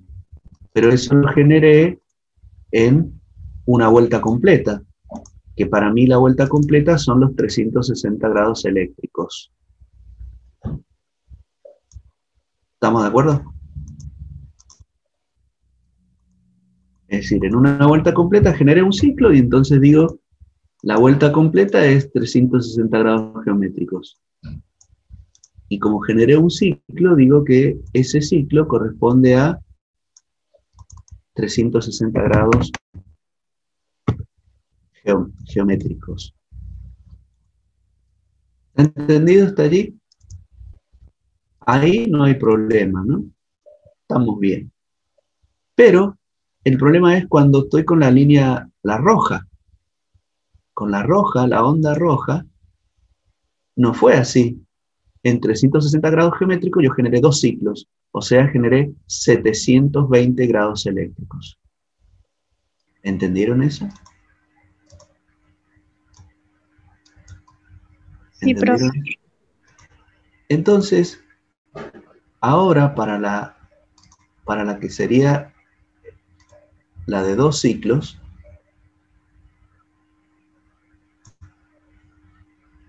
pero eso lo generé en una vuelta completa, que para mí la vuelta completa son los 360 grados eléctricos. ¿Estamos de acuerdo? Es decir, en una vuelta completa generé un ciclo y entonces digo, la vuelta completa es 360 grados geométricos. Y como generé un ciclo, digo que ese ciclo corresponde a 360 grados geométricos. ¿Entendido hasta allí? Ahí no hay problema, ¿no? Estamos bien. Pero el problema es cuando estoy con la línea, la roja. Con la roja, la onda roja, no fue así. En 360 grados geométricos yo generé 2 ciclos, o sea, generé 720 grados eléctricos. ¿Entendieron eso? Sí, profe. Entonces, ahora para la que sería la de 2 ciclos,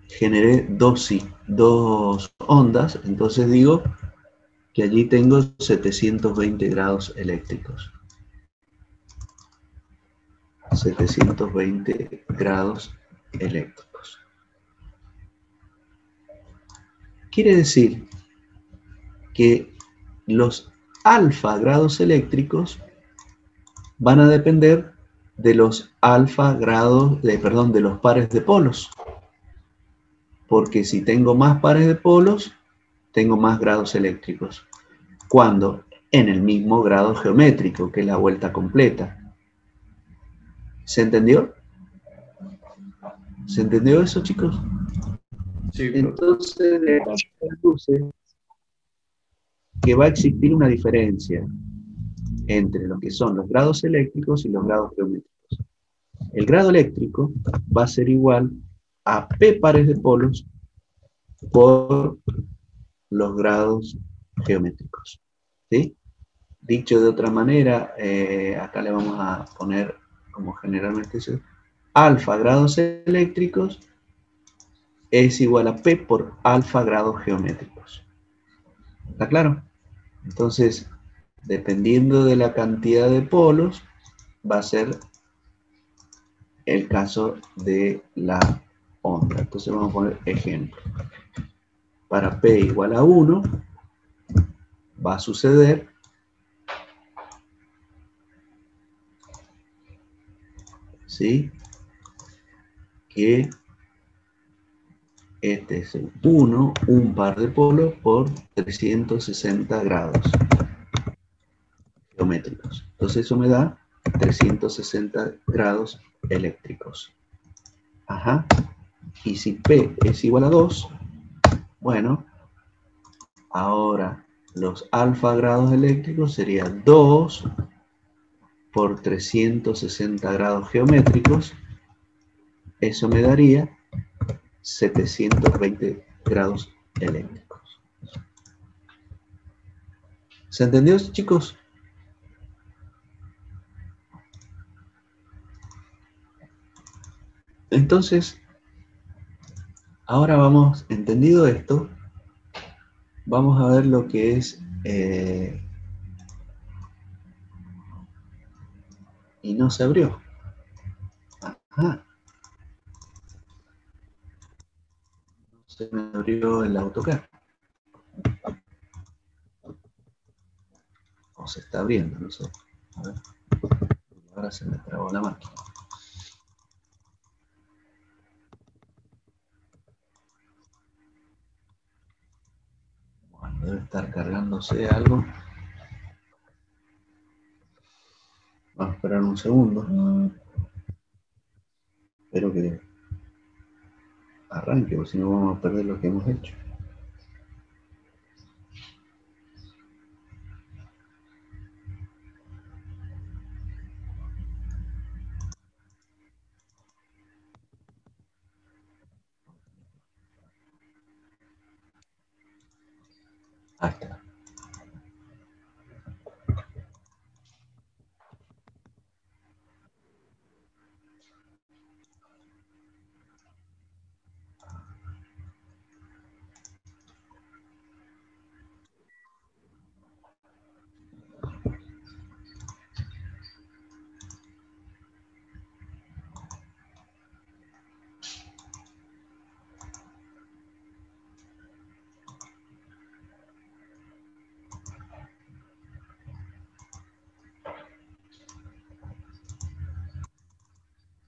generé 2 ondas, entonces digo que allí tengo 720 grados eléctricos. 720 grados eléctricos. Quiere decir que los alfa grados eléctricos van a depender de los alfa grados, de los pares de polos. Porque si tengo más pares de polos, tengo más grados eléctricos. Cuando en el mismo grado geométrico, que es la vuelta completa. ¿Se entendió? ¿Se entendió eso, chicos? Sí, entonces, deduce que va a existir una diferencia entre lo que son los grados eléctricos y los grados geométricos. El grado eléctrico va a ser igual a P pares de polos por los grados geométricos. ¿Sí? Dicho de otra manera, acá le vamos a poner, como generalmente se dice, alfa grados eléctricos es igual a P por alfa grados geométricos. ¿Está claro? Entonces, dependiendo de la cantidad de polos, va a ser el caso de la onda. Entonces vamos a poner ejemplo. Para P igual a 1, va a suceder ¿sí? Que este es el 1, un par de polos por 360 grados geométricos. Entonces eso me da 360 grados eléctricos. Ajá. Y si P es igual a 2, bueno, ahora los alfa grados eléctricos serían 2 por 360 grados geométricos. Eso me daría 720 grados eléctricos. ¿Se entendió, chicos? Entonces, ahora vamos, entendido esto, vamos a ver lo que es y no se abrió. Ajá. No se me abrió el AutoCAD. O se está abriendo, no sé. A ver. Ahora se me trabó la máquina. Bueno, debe estar cargándose algo. Vamos a esperar un segundo. Espero que arranque, porque si no vamos a perder lo que hemos hecho. Ahí está.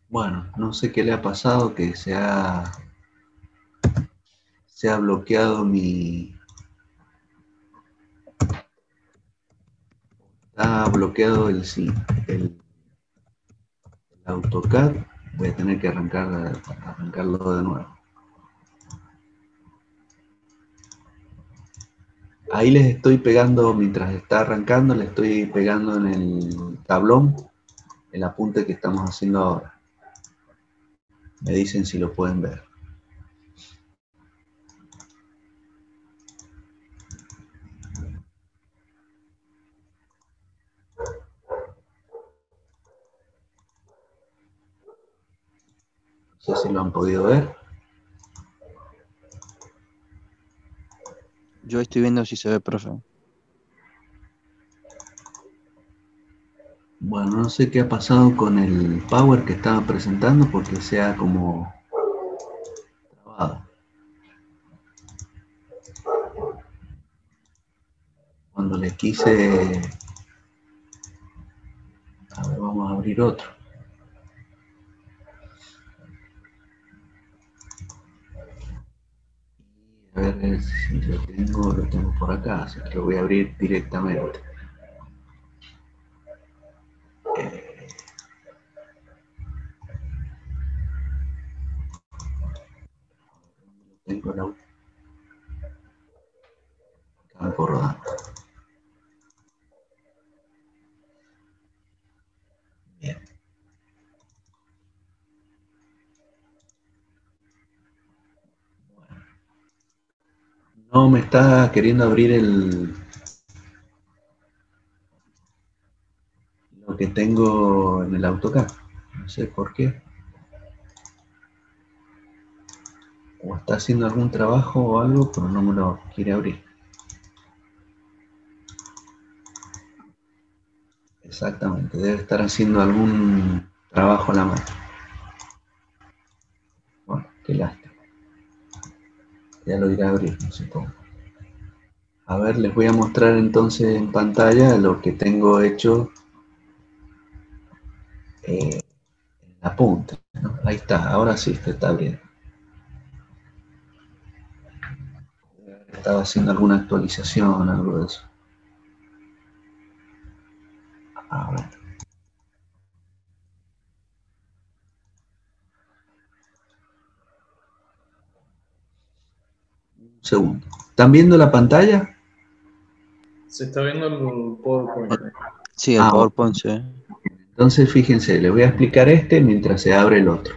Bueno, no sé qué le ha pasado, que se ha bloqueado está bloqueado el AutoCAD. Voy a tener que arrancarlo de nuevo. Ahí les estoy pegando, mientras está arrancando, le estoy pegando en el tablón el apunte que estamos haciendo ahora. Me dicen si lo pueden ver. No sé si lo han podido ver. Yo estoy viendo si se ve, profe. Bueno, no sé qué ha pasado con el Power que estaba presentando porque se ha como trabado. Cuando le quise... A ver, vamos a abrir otro. A ver si lo tengo por acá, así que lo voy a abrir directamente. Tengo la campo rodando. Bien. Bueno. No me está queriendo abrir lo que tengo en el AutoCAD. No sé por qué. O está haciendo algún trabajo o algo, pero no me lo quiere abrir. Exactamente, debe estar haciendo algún trabajo a la mano. Bueno, qué lástima. Ya lo irá a abrir, no supongo. A ver, les voy a mostrar entonces en pantalla lo que tengo hecho en apunte, ¿no? Ahí está, ahora sí se está abriendo. Estaba haciendo alguna actualización, algo de eso. A ver. Un segundo. ¿Están viendo la pantalla? Se está viendo el PowerPoint. Sí, el PowerPoint, sí. Entonces, fíjense, les voy a explicar este mientras se abre el otro.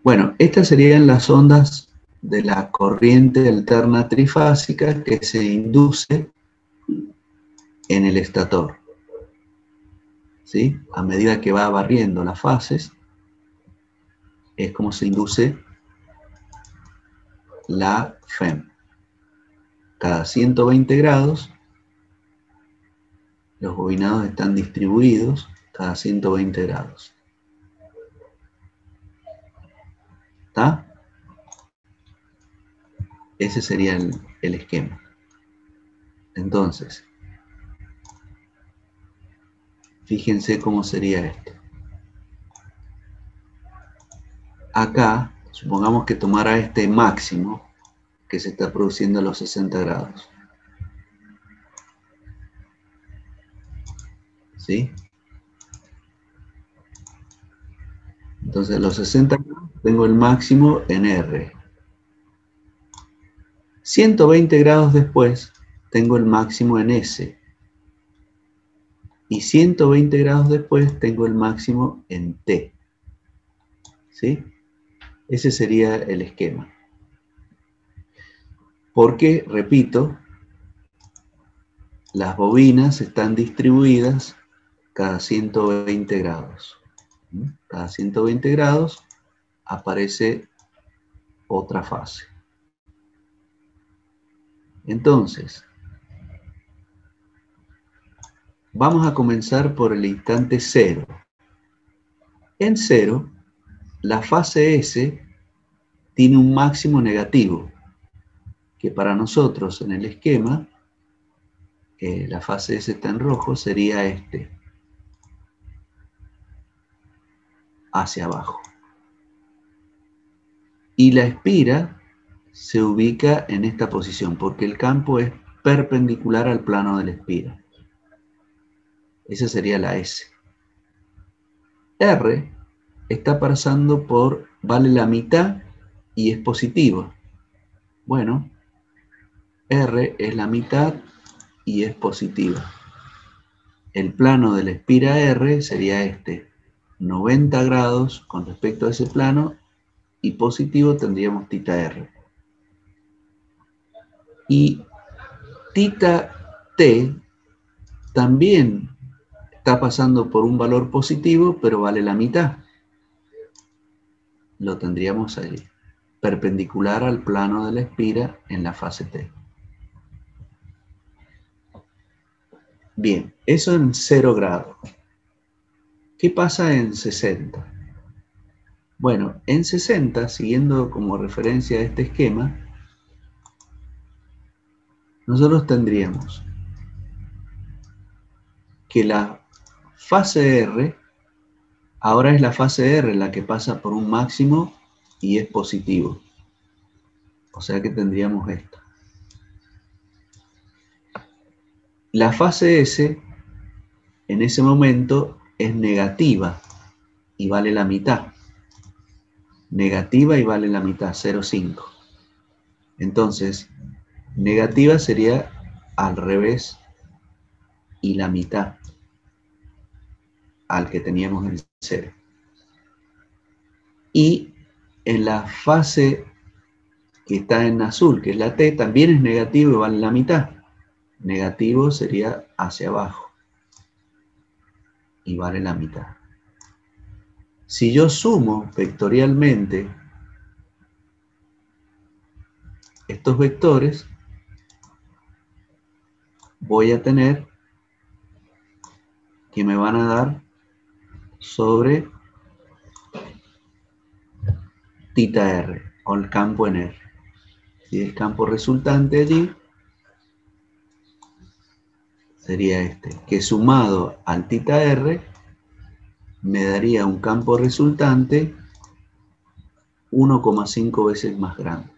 Bueno, estas serían las ondas de la corriente alterna trifásica que se induce en el estator. ¿Sí? A medida que va barriendo las fases, es como se induce la FEM. Cada 120 grados, los bobinados están distribuidos cada 120 grados. ¿Está? Ese sería el esquema. Entonces, fíjense cómo sería esto. Acá, supongamos que tomara este máximo que se está produciendo a los 60 grados. ¿Sí? Entonces, a los 60 grados tengo el máximo en R. 120 grados después tengo el máximo en S. Y 120 grados después tengo el máximo en T. ¿Sí? Ese sería el esquema. Porque, repito, las bobinas están distribuidas cada 120 grados. Cada 120 grados aparece otra fase. Entonces, vamos a comenzar por el instante 0. En 0, la fase S tiene un máximo negativo, que para nosotros en el esquema, la fase S está en rojo, sería este, hacia abajo. Y la espira se ubica en esta posición, porque el campo es perpendicular al plano de la espira. Esa sería la S. R está pasando por, vale la mitad y es positivo. Bueno, R es la mitad y es positiva. El plano de la espira R sería este, 90 grados con respecto a ese plano, y positivo tendríamos tita R. Y tita T también está pasando por un valor positivo, pero vale la mitad. Lo tendríamos ahí, perpendicular al plano de la espira en la fase T. Bien, eso en 0 grados. ¿Qué pasa en 60? Bueno, en 60, siguiendo como referencia este esquema, nosotros tendríamos que la fase R, ahora es la fase R la que pasa por un máximo y es positivo. O sea que tendríamos esto. La fase S, en ese momento, es negativa y vale la mitad. Negativa y vale la mitad, 0,5. Entonces, negativa sería al revés y la mitad al que teníamos en 0. Y en la fase que está en azul, que es la T, también es negativo y vale la mitad. Negativo sería hacia abajo y vale la mitad. Si yo sumo vectorialmente estos vectores, voy a tener que me van a dar sobre tita R, o el campo en R. Y el campo resultante allí sería este, que sumado al tita R me daría un campo resultante 1,5 veces más grande.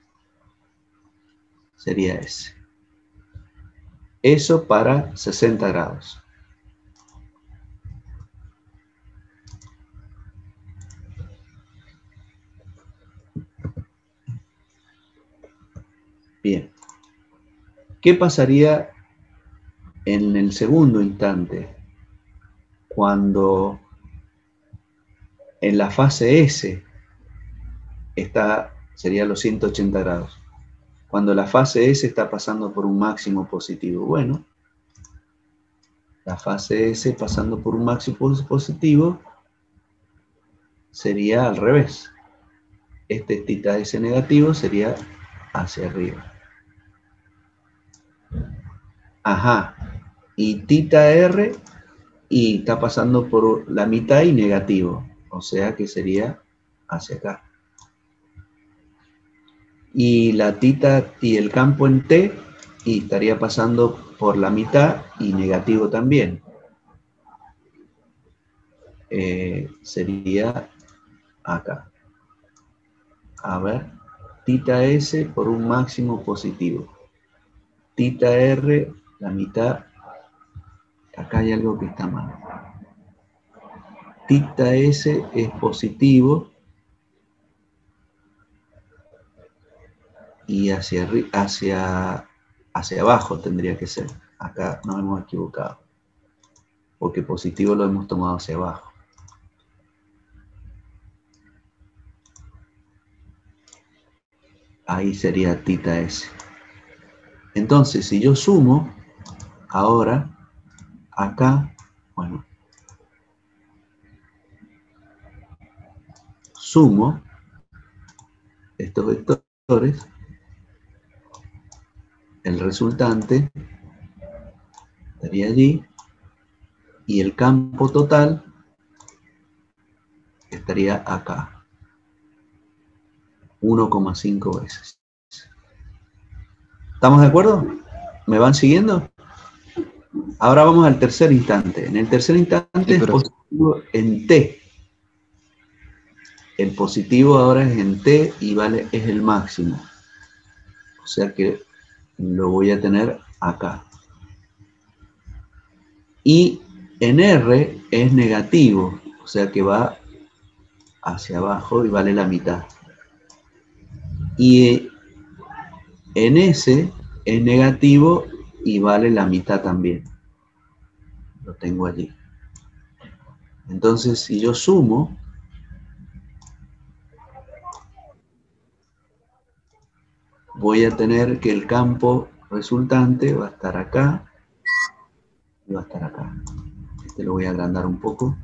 Sería ese. Eso para 60 grados. Bien. ¿Qué pasaría en el segundo instante? Cuando en la fase S sería los 180 grados. Cuando la fase S está pasando por un máximo positivo. Bueno, la fase S pasando por un máximo positivo sería al revés. Este tita S negativo sería hacia arriba. Ajá. Y tita R y está pasando por la mitad y negativo. O sea que sería hacia acá. Y la tita y el campo en T y estaría pasando por la mitad y negativo también. Sería acá. A ver, tita S por un máximo positivo. Tita R, la mitad. Acá hay algo que está mal. Tita S es positivo. Y hacia abajo tendría que ser. Acá nos hemos equivocado. Porque positivo lo hemos tomado hacia abajo. Ahí sería tita S. Entonces, si yo sumo, ahora, acá, bueno, sumo estos vectores, el resultante estaría allí, y el campo total estaría acá, 1,5 veces. ¿Estamos de acuerdo? ¿Me van siguiendo? Ahora vamos al tercer instante. En el tercer instante es positivo en T. El positivo ahora es en T y es el máximo. O sea que lo voy a tener acá. Y en R es negativo, o sea que va hacia abajo y vale la mitad. Y en S es negativo y vale la mitad también. Lo tengo allí. Entonces, si yo sumo, voy a tener que el campo resultante va a estar acá y va a estar acá. Este lo voy a agrandar un poco.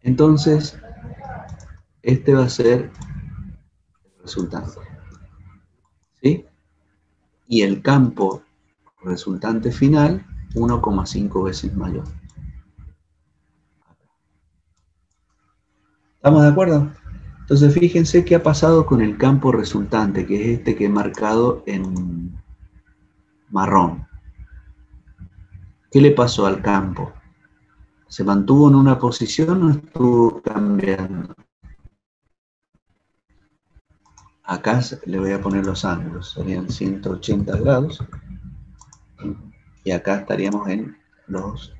Entonces, este va a ser el resultante. ¿Sí? Y el campo resultante final, 1,5 veces mayor. ¿Estamos de acuerdo? Entonces, fíjense qué ha pasado con el campo resultante, que es este que he marcado en marrón. ¿Qué le pasó al campo? ¿Se mantuvo en una posición o estuvo cambiando? Acá le voy a poner los ángulos, serían 180 grados. Y acá estaríamos en los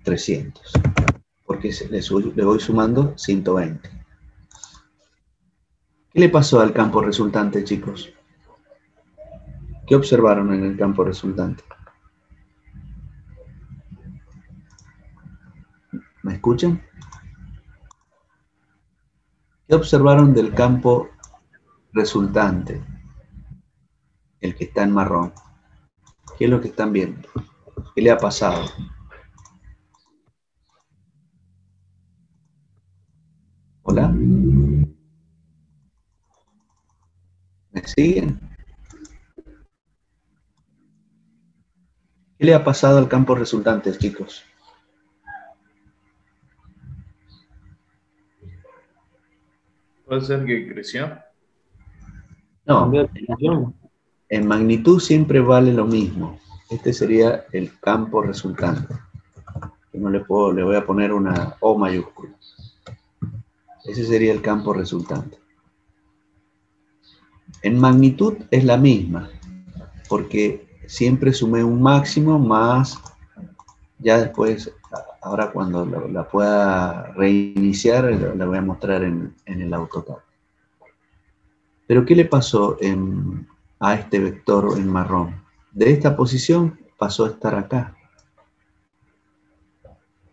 300, porque le voy sumando 120. ¿Qué le pasó al campo resultante, chicos? ¿Qué observaron en el campo resultante? ¿Me escuchan? ¿Qué observaron del campo resultante? El que está en marrón. ¿Qué es lo que están viendo? ¿Qué le ha pasado? ¿Hola? ¿Me siguen? ¿Qué le ha pasado al campo resultante, chicos? ¿Puede ser que creció? No, en magnitud siempre vale lo mismo. Este sería el campo resultante. no le voy a poner una O mayúscula. Ese sería el campo resultante. En magnitud es la misma, porque siempre sumé un máximo más, ya después, ahora cuando la pueda reiniciar, la voy a mostrar en el AutoCAD. Pero ¿qué le pasó a este vector en marrón? De esta posición pasó a estar acá.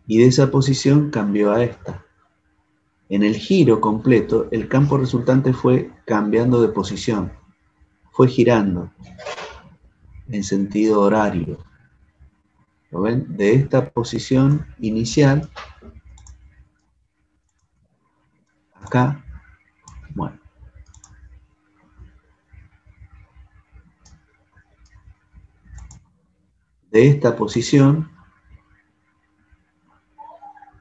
Y de esa posición cambió a esta. En el giro completo, el campo resultante fue cambiando de posición. Fue girando en sentido horario. ¿Lo ven? De esta posición inicial, acá, bueno. De esta posición,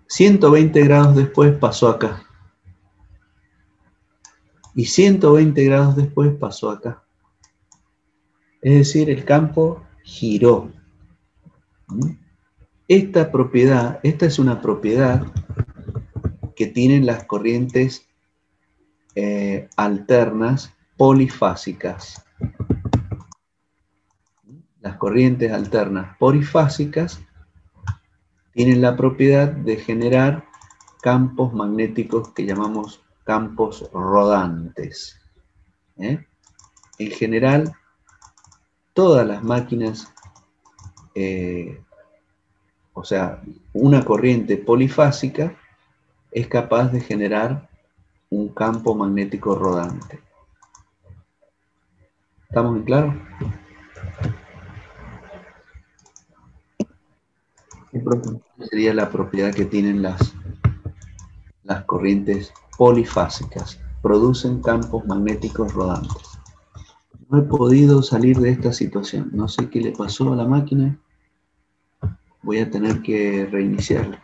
120 grados después pasó acá. Y 120 grados después pasó acá. Es decir, el campo giró. Esta propiedad, esta es una propiedad que tienen las corrientes alternas polifásicas. Las corrientes alternas polifásicas tienen la propiedad de generar campos magnéticos que llamamos campos rodantes. En general, todas las máquinas, o sea, una corriente polifásica es capaz de generar un campo magnético rodante. ¿Estamos en claro? Sería la propiedad que tienen las corrientes polifásicas. Producen campos magnéticos rodantes. No he podido salir de esta situación. No sé qué le pasó a la máquina. Voy a tener que reiniciarla.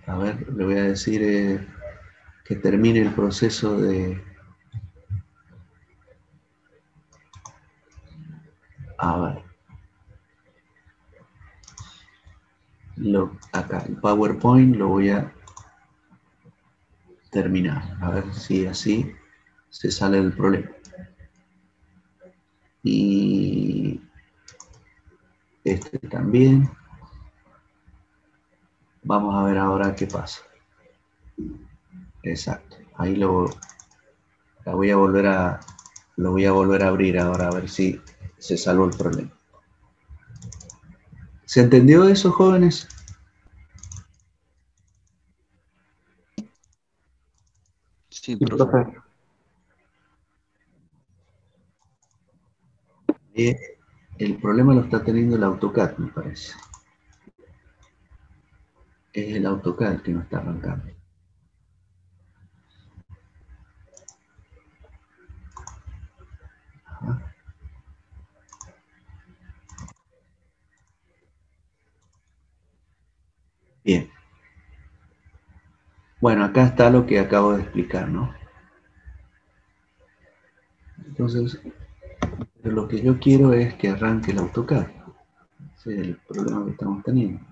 A ver, le voy a decir que termine el proceso de... A ver. Acá, el PowerPoint lo voy a terminar. A ver si así se sale del problema. Y este también. Vamos a ver ahora qué pasa. Exacto. Ahí lo voy a volver a abrir ahora a ver si se salvó el problema. ¿Se entendió eso, jóvenes? Sí, profe. El problema lo está teniendo el AutoCAD, me parece. Es el AutoCAD que no está arrancando. Ajá. Bien. Bueno, acá está lo que acabo de explicar, ¿no? Entonces, pero lo que yo quiero es que arranque el AutoCAD. Ese es el problema que estamos teniendo.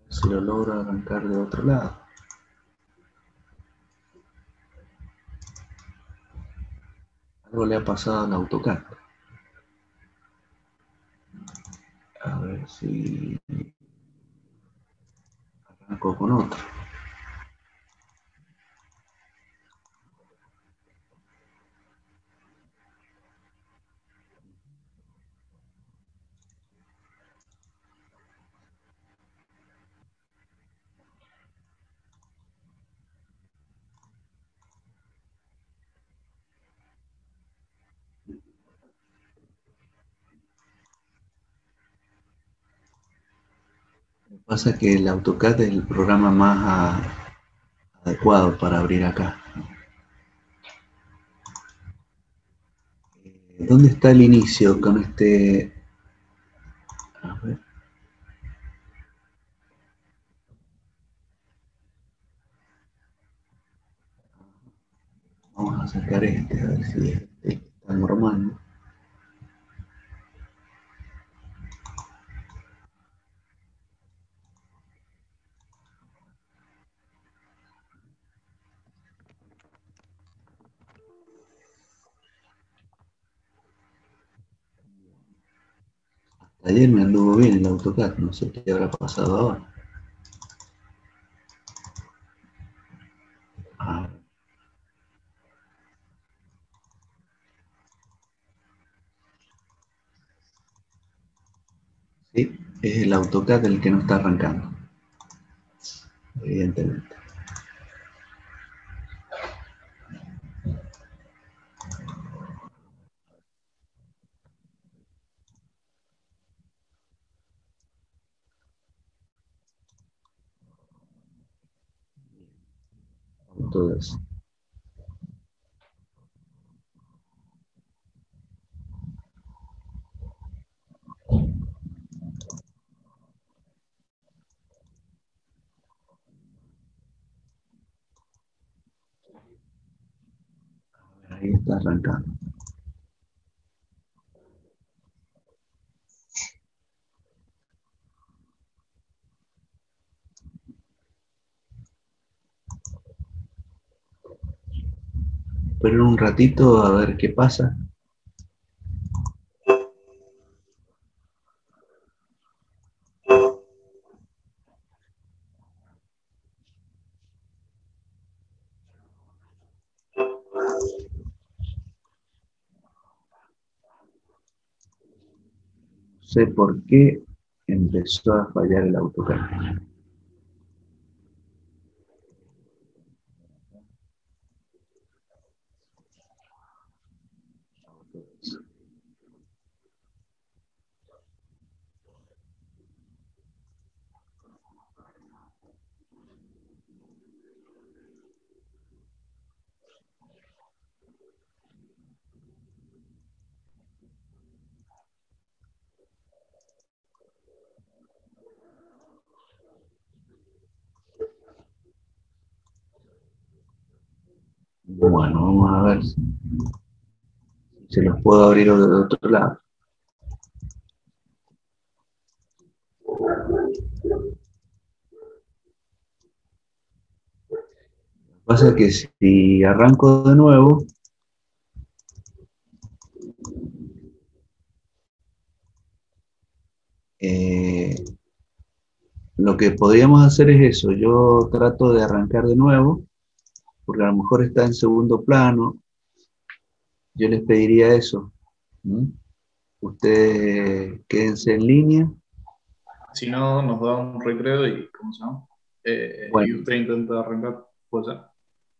Si lo logro arrancar de otro lado. Algo le ha pasado al AutoCAD. A ver si arranco con otro. Lo que pasa es que el AutoCAD es el programa más adecuado para abrir acá. ¿Dónde está el inicio con este? A ver. Vamos a sacar este, a ver si este está normal. Ayer me anduvo bien el AutoCAD, no sé qué habrá pasado ahora. Ah, sí, es el AutoCAD el que no está arrancando, evidentemente. Entonces, ahí está arrancando. Esperen un ratito a ver qué pasa. No sé por qué empezó a fallar el AutoCAD. Bueno, vamos a ver si se los puedo abrir de otro lado. Lo que pasa es que si arranco de nuevo, lo que podríamos hacer es eso. Yo trato de arrancar de nuevo, porque a lo mejor está en segundo plano. Yo les pediría eso. ¿Mm? Ustedes quédense en línea. Si no, nos da un recreo y, ¿cómo se llama? Y Bueno, usted intenta arrancar, pues ya.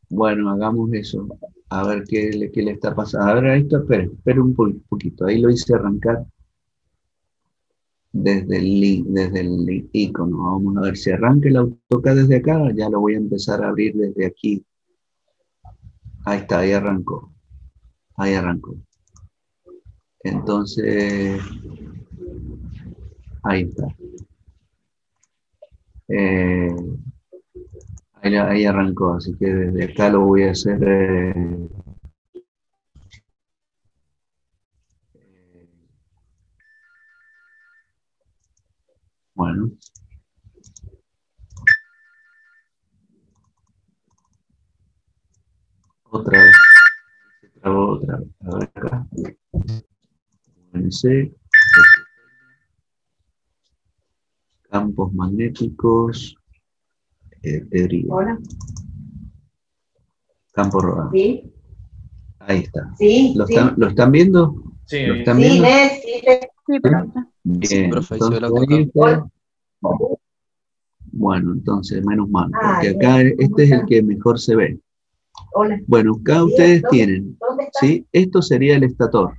bueno, hagamos eso. A ver qué le está pasando. A ver, ahí está, espere un poquito. Ahí lo hice arrancar desde el icono. Vamos a ver si arranca el AutoCAD desde acá. Ya lo voy a empezar a abrir desde aquí. Ahí está, ahí arrancó. Ahí arrancó. Entonces, ahí está. Eh, ahí arrancó, así que desde acá lo voy a hacer. Bueno, otra vez. Se trabó otra vez. A ver acá. Comencé. Campos magnéticos. Teoría. Hola. Campo rodado. Sí. Ahí está. Sí. ¿Lo están viendo? Sí, ¿Lo ahí. están Sí, viendo? ves, sí, ves. Sí, profe. Sí, Bien, profe, ahí se ve el entonces AutoCAD. ahí está. Bueno, entonces menos mal, porque Ay, acá bien. este es el que mejor se ve. Hola. Bueno, acá Bien, ustedes ¿dónde- tienen, ¿Dónde está? ¿sí? Esto sería el estator,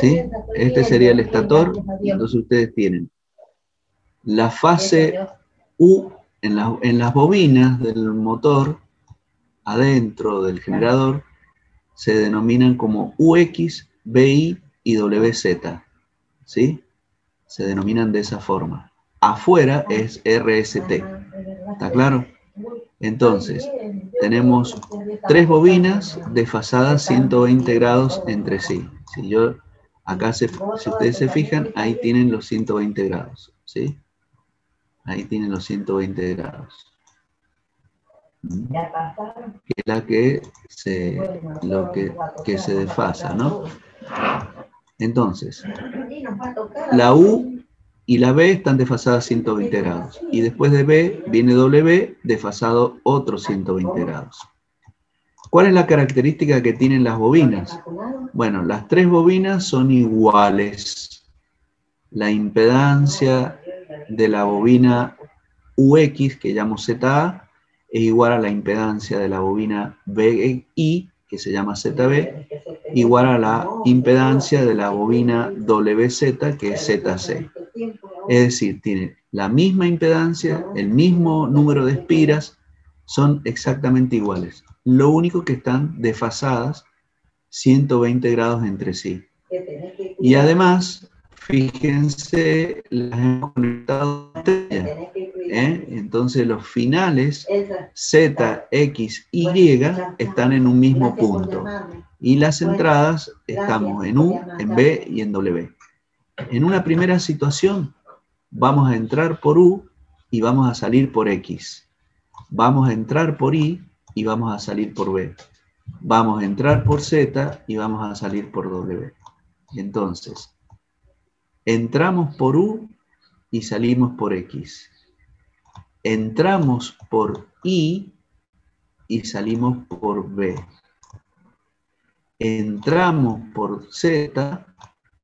¿sí? Bien, estoy Este bien, sería el bien, estator, gracias a Dios. entonces ustedes tienen la Gracias a fase Dios. U en las bobinas del motor, adentro del generador, se denominan como UX BI y WZ, ¿sí? Se denominan de esa forma. Afuera es RST, ¿está claro? Entonces, tenemos 3 bobinas desfasadas 120 grados entre sí. Si acá, si ustedes se fijan, ahí tienen los 120 grados, ¿sí? Ahí tienen los 120 grados. Que es la que que se desfasa, ¿no? Entonces, la U y la B están desfasadas 120 grados. Y después de B viene W desfasado otros 120 grados. ¿Cuál es la característica que tienen las bobinas? Bueno, las 3 bobinas son iguales. La impedancia de la bobina UX, que llamo ZA, es igual a la impedancia de la bobina BI, que se llama ZB, igual a la impedancia de la bobina WZ, que es ZC. Es decir, tiene la misma impedancia, el mismo número de espiras, son exactamente iguales. Lo único que están desfasadas 120 grados entre sí. Y además, fíjense, las hemos conectado a estrellas, Entonces los finales Z, X, Y están en un mismo punto. Y las entradas estamos en U, en B y en W. En una primera situación, vamos a entrar por U y vamos a salir por X. Vamos a entrar por I y vamos a salir por B. Vamos a entrar por Z y vamos a salir por W. Entonces, entramos por U y salimos por X. Entramos por I y salimos por B. Entramos por Z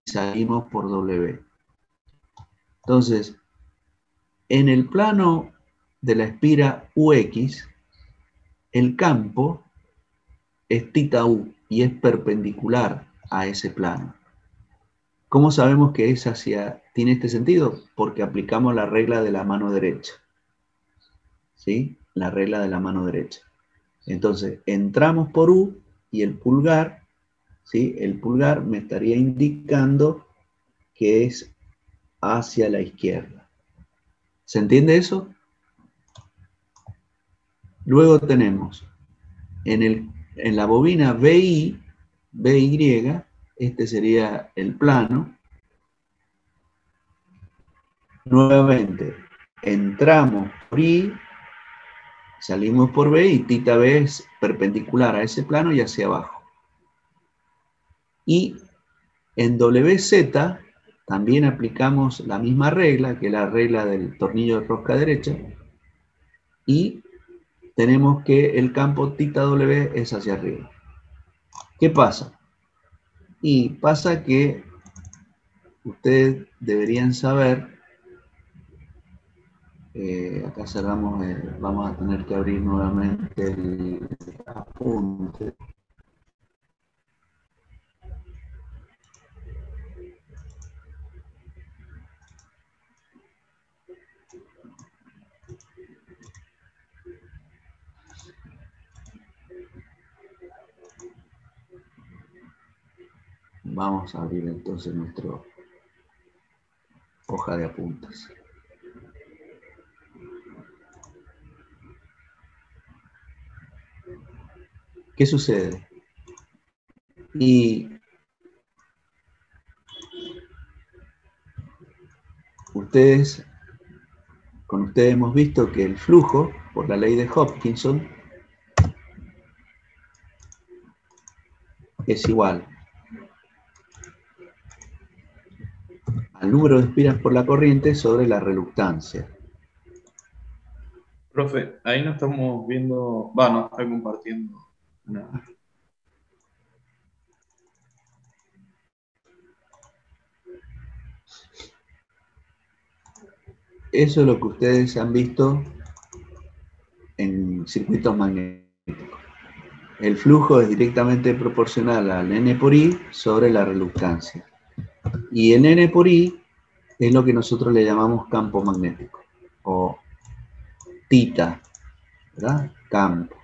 y salimos por W. Entonces, en el plano de la espira UX, el campo es θ U y es perpendicular a ese plano. ¿Cómo sabemos que tiene este sentido? Porque aplicamos la regla de la mano derecha. ¿Sí? La regla de la mano derecha. Entonces, entramos por U y el pulgar, ¿sí? El pulgar me estaría indicando que es hacia la izquierda. ¿Se entiende eso? Luego tenemos en la bobina BI, este sería el plano. Nuevamente, entramos por I, salimos por B y θ B es perpendicular a ese plano y hacia abajo. Y en WZ también aplicamos la misma regla, que es la regla del tornillo de rosca derecha, y tenemos que el campo θ W es hacia arriba. ¿Qué pasa? Y pasa que ustedes deberían saber, acá cerramos, vamos a tener que abrir nuevamente el apunte. Vamos a abrir entonces nuestra hoja de apuntes. ¿Qué sucede? Y con ustedes hemos visto que el flujo, por la ley de Hopkinson, es igual al número de espiras por la corriente sobre la reluctancia. Profe, ahí no estamos viendo, no está compartiendo nada. Eso es lo que ustedes han visto en circuitos magnéticos. El flujo es directamente proporcional al N por I sobre la reluctancia. Y el N por I es lo que nosotros le llamamos campo magnético, o θ, ¿verdad? Campo.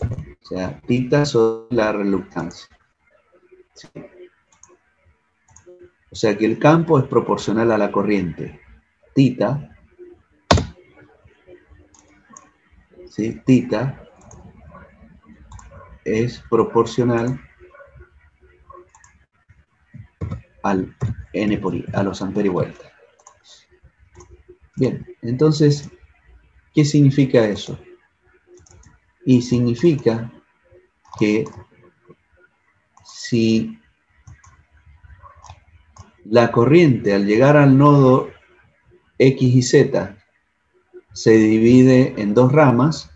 O sea, θ sobre la reluctancia. ¿sí? O sea que el campo es proporcional a la corriente. Tita, ¿sí? Tita es proporcional al N por I, a los amperes y vuelta. Bien, entonces, ¿qué significa eso? Y significa que si la corriente al llegar al nodo X y Z se divide en dos ramas,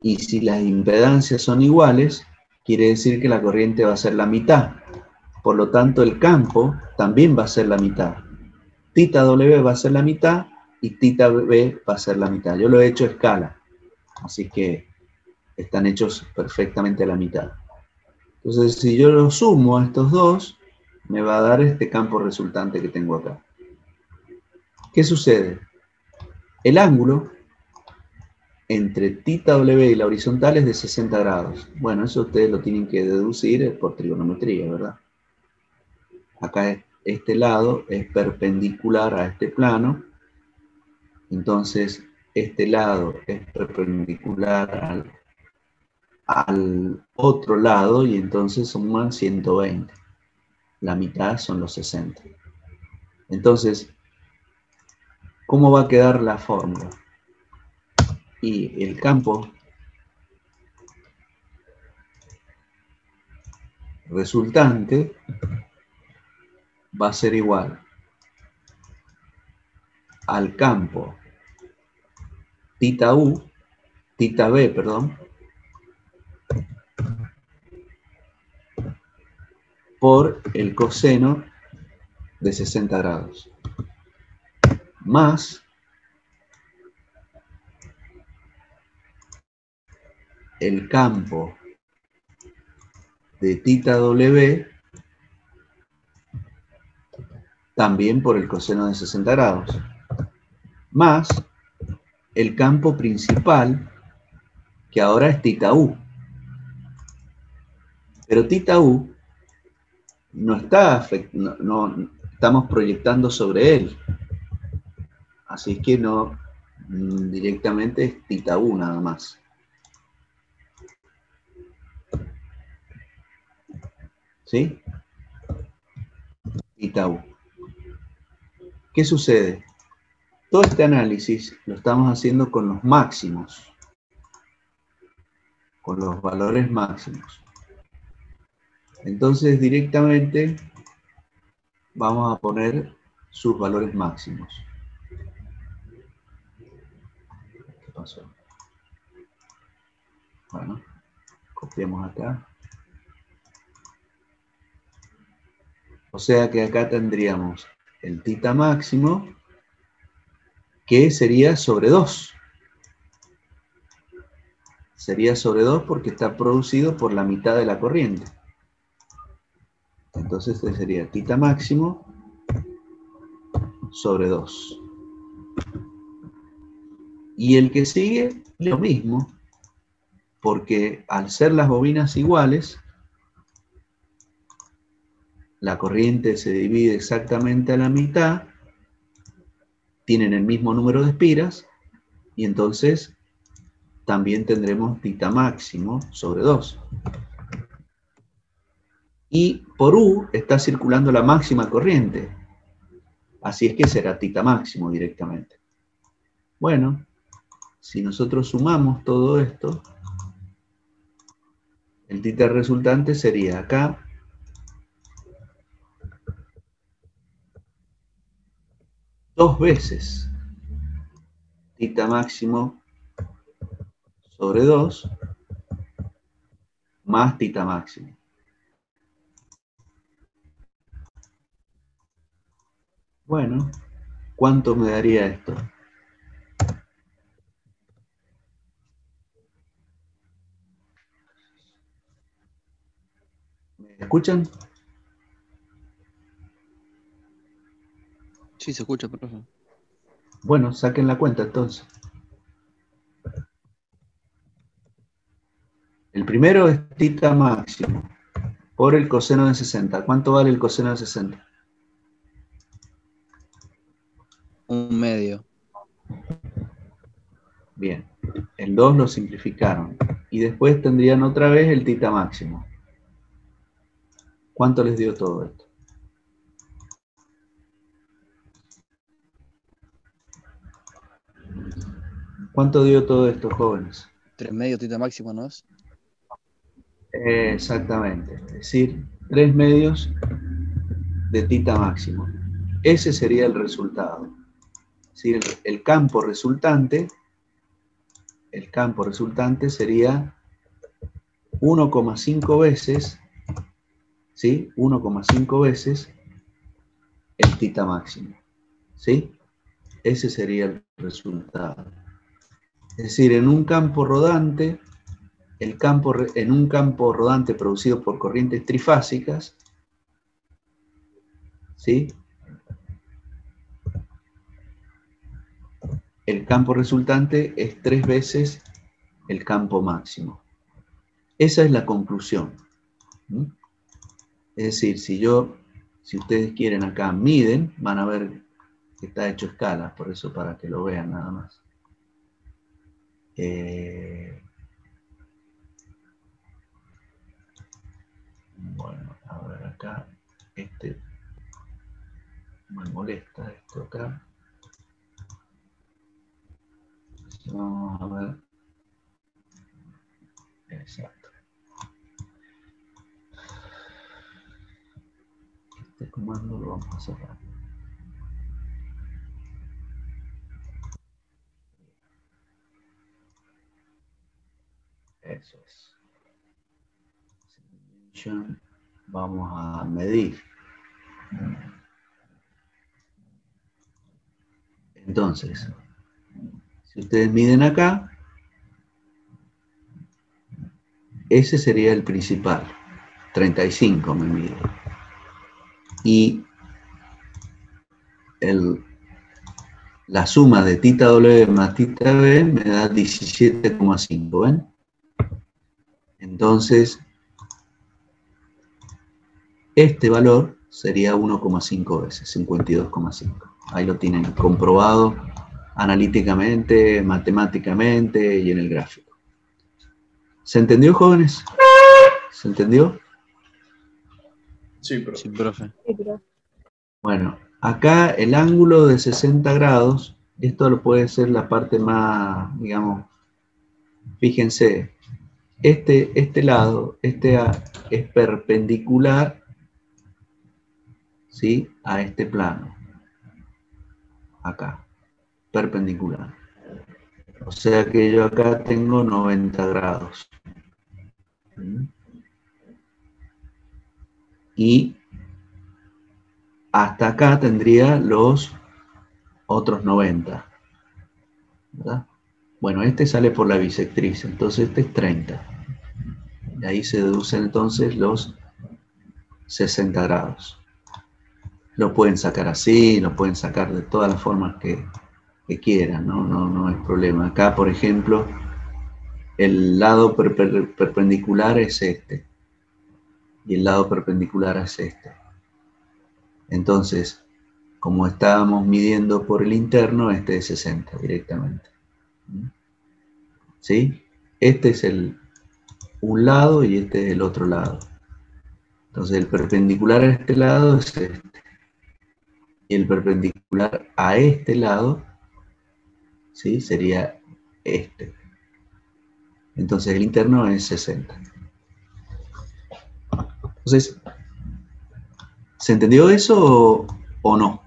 y si las impedancias son iguales, quiere decir que la corriente va a ser la mitad. Por lo tanto, el campo también va a ser la mitad. Tita W va a ser la mitad y tita B va a ser la mitad. Yo lo he hecho a escala, así que están hechos perfectamente a la mitad. Entonces, si yo lo sumo a estos dos, me va a dar este campo resultante que tengo acá. ¿Qué sucede? El ángulo entre tita W y la horizontal es de 60 grados. Bueno, eso ustedes lo tienen que deducir por trigonometría, ¿verdad? Acá este lado es perpendicular a este plano, entonces este lado es perpendicular al otro lado y entonces suman 120. La mitad son los 60. Entonces, ¿cómo va a quedar la fórmula? Y el campo resultante va a ser igual al campo tita U, tita B, perdón, por el coseno de 60 grados, más el campo de tita W también por el coseno de 60 grados, más el campo principal, que ahora es tita U. Pero tita U no está, no estamos proyectando sobre él. Así que no, directamente es tita U nada más. ¿Sí? Tita U. ¿Qué sucede? Todo este análisis lo estamos haciendo con los máximos, con los valores máximos. Entonces directamente vamos a poner sus valores máximos. ¿Qué pasó? Bueno, copiamos acá. O sea que acá tendríamos el tita máximo, que sería sobre 2. Sería sobre 2 porque está producido por la mitad de la corriente. Entonces este sería tita máximo sobre 2. Y el que sigue, lo mismo, porque al ser las bobinas iguales, la corriente se divide exactamente a la mitad, tienen el mismo número de espiras, y entonces también tendremos tita máximo sobre 2. Y por U está circulando la máxima corriente, así es que será tita máximo directamente. Bueno, si nosotros sumamos todo esto, el tita resultante sería acá 2 veces tita máximo sobre 2 más tita máximo. Bueno, ¿cuánto me daría esto? ¿Me escuchan? Sí, se escucha, profe. Bueno, saquen la cuenta entonces. El primero es tita máximo. por el coseno de 60. ¿Cuánto vale el coseno de 60? 1/2. Bien, el 2 lo simplificaron. Y después tendrían otra vez el tita máximo. ¿Cuánto les dio todo esto? ¿Cuánto dio todo esto, jóvenes? 3/2 tita máximo, ¿no es? Exactamente, es decir, 3/2 de tita máximo. Ese sería el resultado. Es decir, el campo resultante sería 1,5 veces, ¿sí? 1,5 veces el tita máximo, ¿sí? Ese sería el resultado. Es decir, en un campo rodante, en un campo rodante producido por corrientes trifásicas, ¿sí? El campo resultante es 3 veces el campo máximo. Esa es la conclusión. ¿Mm? Es decir, si ustedes quieren acá miden, van a ver que está hecho escala, por eso para que lo vean nada más. Bueno, a ver acá, me molesta esto acá. Vamos a ver. Exacto. Este comando lo vamos a cerrar. Eso es. Vamos a medir. Entonces, si ustedes miden acá, ese sería el principal. 35 me mide. Y la suma de tita W más tita B me da 17,5, ¿ven? Entonces, este valor sería 1,5 veces, 52,5. Ahí lo tienen comprobado analíticamente, matemáticamente y en el gráfico. ¿Se entendió, jóvenes? ¿Se entendió? Sí, profe. Sí, profe. Sí, profe. Bueno, acá el ángulo de 60 grados, esto lo puede ser la parte más, digamos, fíjense, este lado, es perpendicular, ¿sí? A este plano, acá, perpendicular. O sea que yo acá tengo 90 grados. Y hasta acá tendría los otros 90. ¿Verdad? Bueno, este sale por la bisectriz, entonces este es 30. Y ahí se deducen entonces los 60 grados. Lo pueden sacar así, lo pueden sacar de todas las formas que quieran, no es problema. Acá, por ejemplo, el lado perpendicular es este. Y el lado perpendicular es este. Entonces, como estábamos midiendo por el interno, este es 60 directamente. ¿Sí? Este es un lado y este es el otro lado. Entonces el perpendicular a este lado es este. Y el perpendicular a este lado, ¿sí? Sería este. Entonces el interno es 60. Entonces, ¿se entendió eso o no?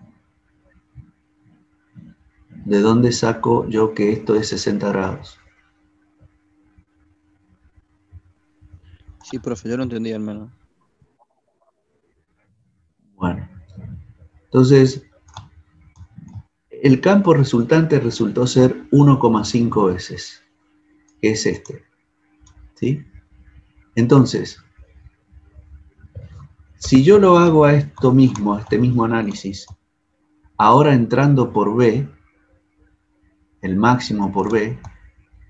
¿De dónde saco yo que esto es 60 grados? Sí, profe, yo lo entendí al menos. Bueno, entonces, el campo resultante resultó ser 1,5 veces, que es este. ¿Sí? Entonces, si yo lo hago a esto mismo, a este mismo análisis, ahora entrando por B, el máximo por B,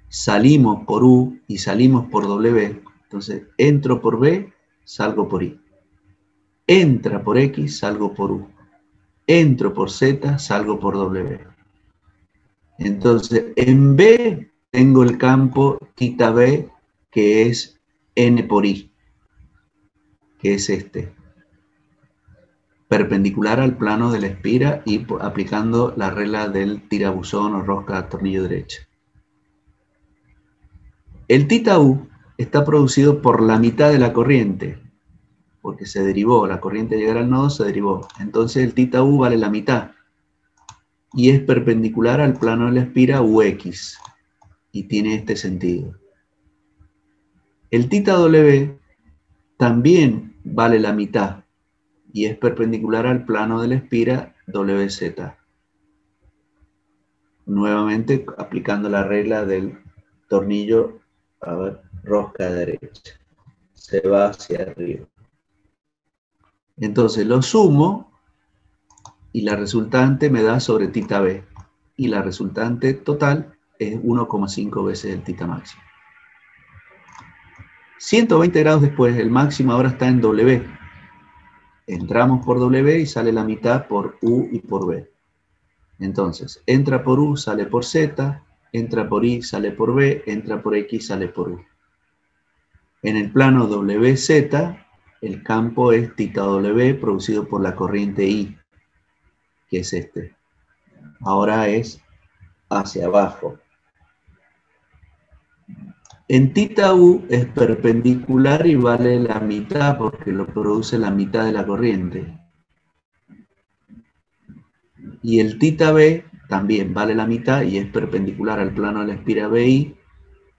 salimos por U y salimos por W, entonces entro por B, salgo por Y. Entra por X, salgo por U. Entro por Z, salgo por W. Entonces, en B tengo el campo θ B, que es N por I, que es este, perpendicular al plano de la espira y aplicando la regla del tirabuzón o rosca a tornillo derecha. El θ U está producido por la mitad de la corriente, porque se derivó, la corriente al llegar al nodo se derivó. Entonces el θ U vale la mitad y es perpendicular al plano de la espira UX y tiene este sentido. El θ W también vale la mitad y es perpendicular al plano de la espira WZ. Nuevamente aplicando la regla del tornillo, a ver, rosca derecha. Se va hacia arriba. Entonces lo sumo y la resultante me da sobre θ B. Y la resultante total es 1,5 veces el θ máximo. 120 grados después, el máximo ahora está en W. Entramos por W y sale la mitad por U y por B. Entonces, entra por U, sale por Z, entra por Y, sale por B, entra por X, sale por U. En el plano WZ, el campo es θW producido por la corriente I, que es este. Ahora es hacia abajo. En θ U es perpendicular y vale la mitad porque lo produce la mitad de la corriente. Y el θ B también vale la mitad y es perpendicular al plano de la espira BI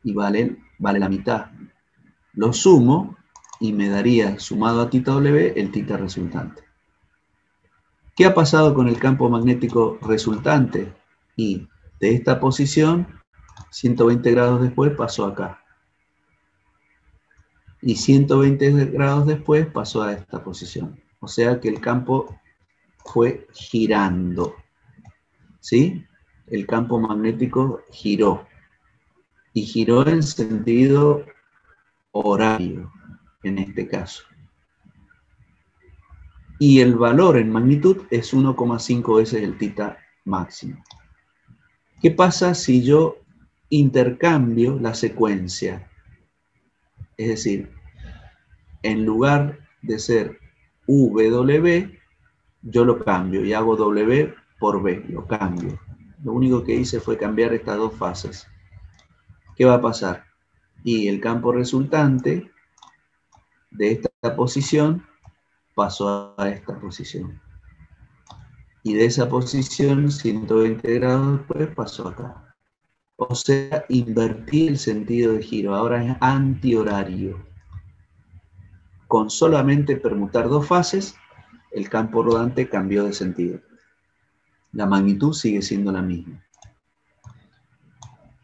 y vale la mitad. Lo sumo y me daría, sumado a θ W, el θ resultante. ¿Qué ha pasado con el campo magnético resultante? Y de esta posición, 120 grados después pasó acá. Y 120 grados después pasó a esta posición. O sea que el campo fue girando. ¿Sí? El campo magnético giró. Y giró en sentido horario, en este caso. Y el valor en magnitud es 1,5 veces el θ máximo. ¿Qué pasa si yo intercambio la secuencia? Es decir, en lugar de ser VW, yo lo cambio y hago W por B, lo cambio. Lo único que hice fue cambiar estas dos fases. ¿Qué va a pasar? Y el campo resultante de esta posición pasó a esta posición. Y de esa posición, 120 grados después, pasó acá. O sea, invertí el sentido de giro. Ahora es antihorario. Con solamente permutar dos fases, el campo rodante cambió de sentido. La magnitud sigue siendo la misma.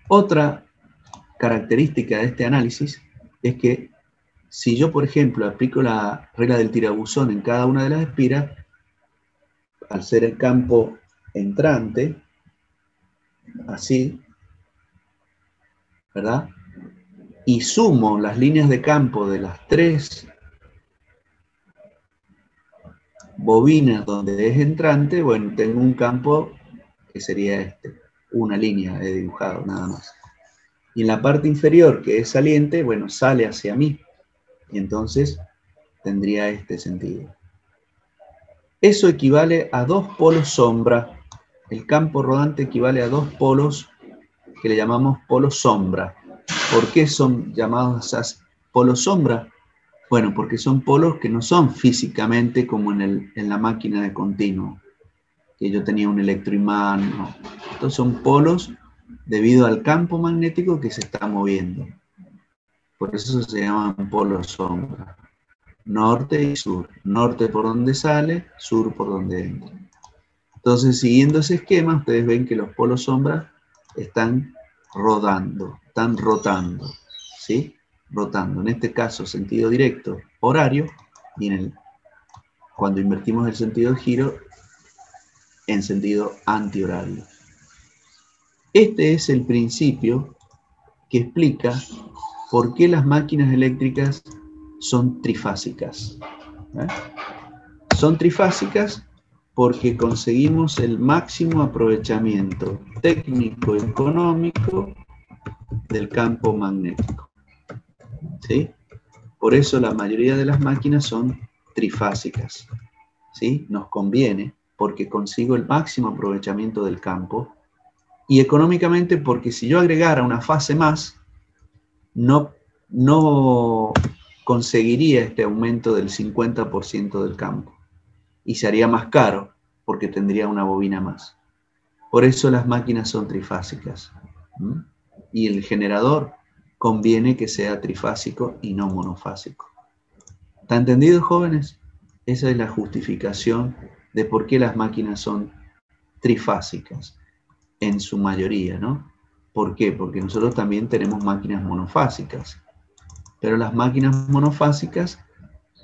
Otra característica de este análisis es que si yo, por ejemplo, aplico la regla del tirabuzón en cada una de las espiras, al ser el campo entrante, así, ¿verdad? Y sumo las líneas de campo de las tres bobinas donde es entrante, bueno, tengo un campo que sería este, una línea he dibujado nada más. Y en la parte inferior, que es saliente, bueno, sale hacia mí. Y entonces tendría este sentido. Eso equivale a dos polos sombra. El campo rodante equivale a dos polos que le llamamos polos sombra. ¿Por qué son llamados así polos sombra? Bueno, porque son polos que no son físicamente como en la máquina de continuo, que yo tenía un electroimán. No. Estos son polos debido al campo magnético que se está moviendo. Por eso se llaman polos sombra. Norte y sur. Norte por donde sale, sur por donde entra. Entonces, siguiendo ese esquema, ustedes ven que los polos sombra están rodando, están rotando, ¿sí? Rotando. En este caso, sentido directo, horario, y cuando invertimos el sentido de giro, en sentido antihorario. Este es el principio que explica por qué las máquinas eléctricas son trifásicas. ¿Eh? Son trifásicas porque conseguimos el máximo aprovechamiento técnico y económico del campo magnético. ¿Sí? Por eso la mayoría de las máquinas son trifásicas. ¿Sí? Nos conviene porque consigo el máximo aprovechamiento del campo, y económicamente porque si yo agregara una fase más, no conseguiría este aumento del 50% del campo, y se haría más caro porque tendría una bobina más. Por eso las máquinas son trifásicas. ¿Mm? Y el generador conviene que sea trifásico y no monofásico. ¿Está entendido, jóvenes? Esa es la justificación de por qué las máquinas son trifásicas, en su mayoría, ¿no? ¿Por qué? Porque nosotros también tenemos máquinas monofásicas, pero las máquinas monofásicas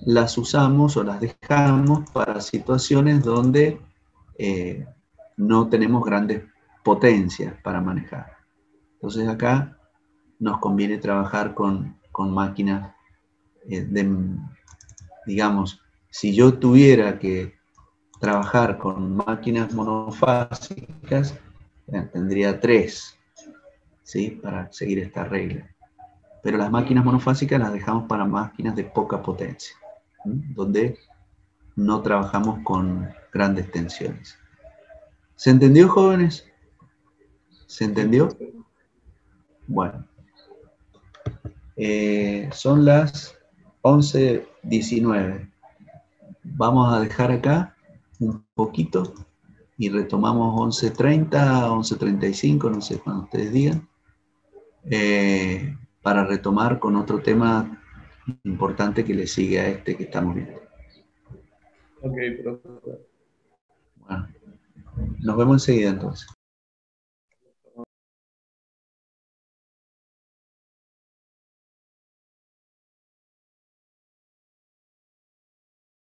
las usamos o las dejamos para situaciones donde no tenemos grandes potencias para manejar. Entonces acá nos conviene trabajar con máquinas digamos, si yo tuviera que trabajar con máquinas monofásicas, tendría 3, ¿sí? Para seguir esta regla. Pero las máquinas monofásicas las dejamos para máquinas de poca potencia, ¿sí? Donde no trabajamos con grandes tensiones. ¿Se entendió, jóvenes? ¿Se entendió? Bueno. Son las 11:19. Vamos a dejar acá un poquito y retomamos 11:30, 11:35, no sé cuando ustedes digan, para retomar con otro tema importante que le sigue a este que estamos viendo. Ok, profesor. Bueno, nos vemos enseguida entonces.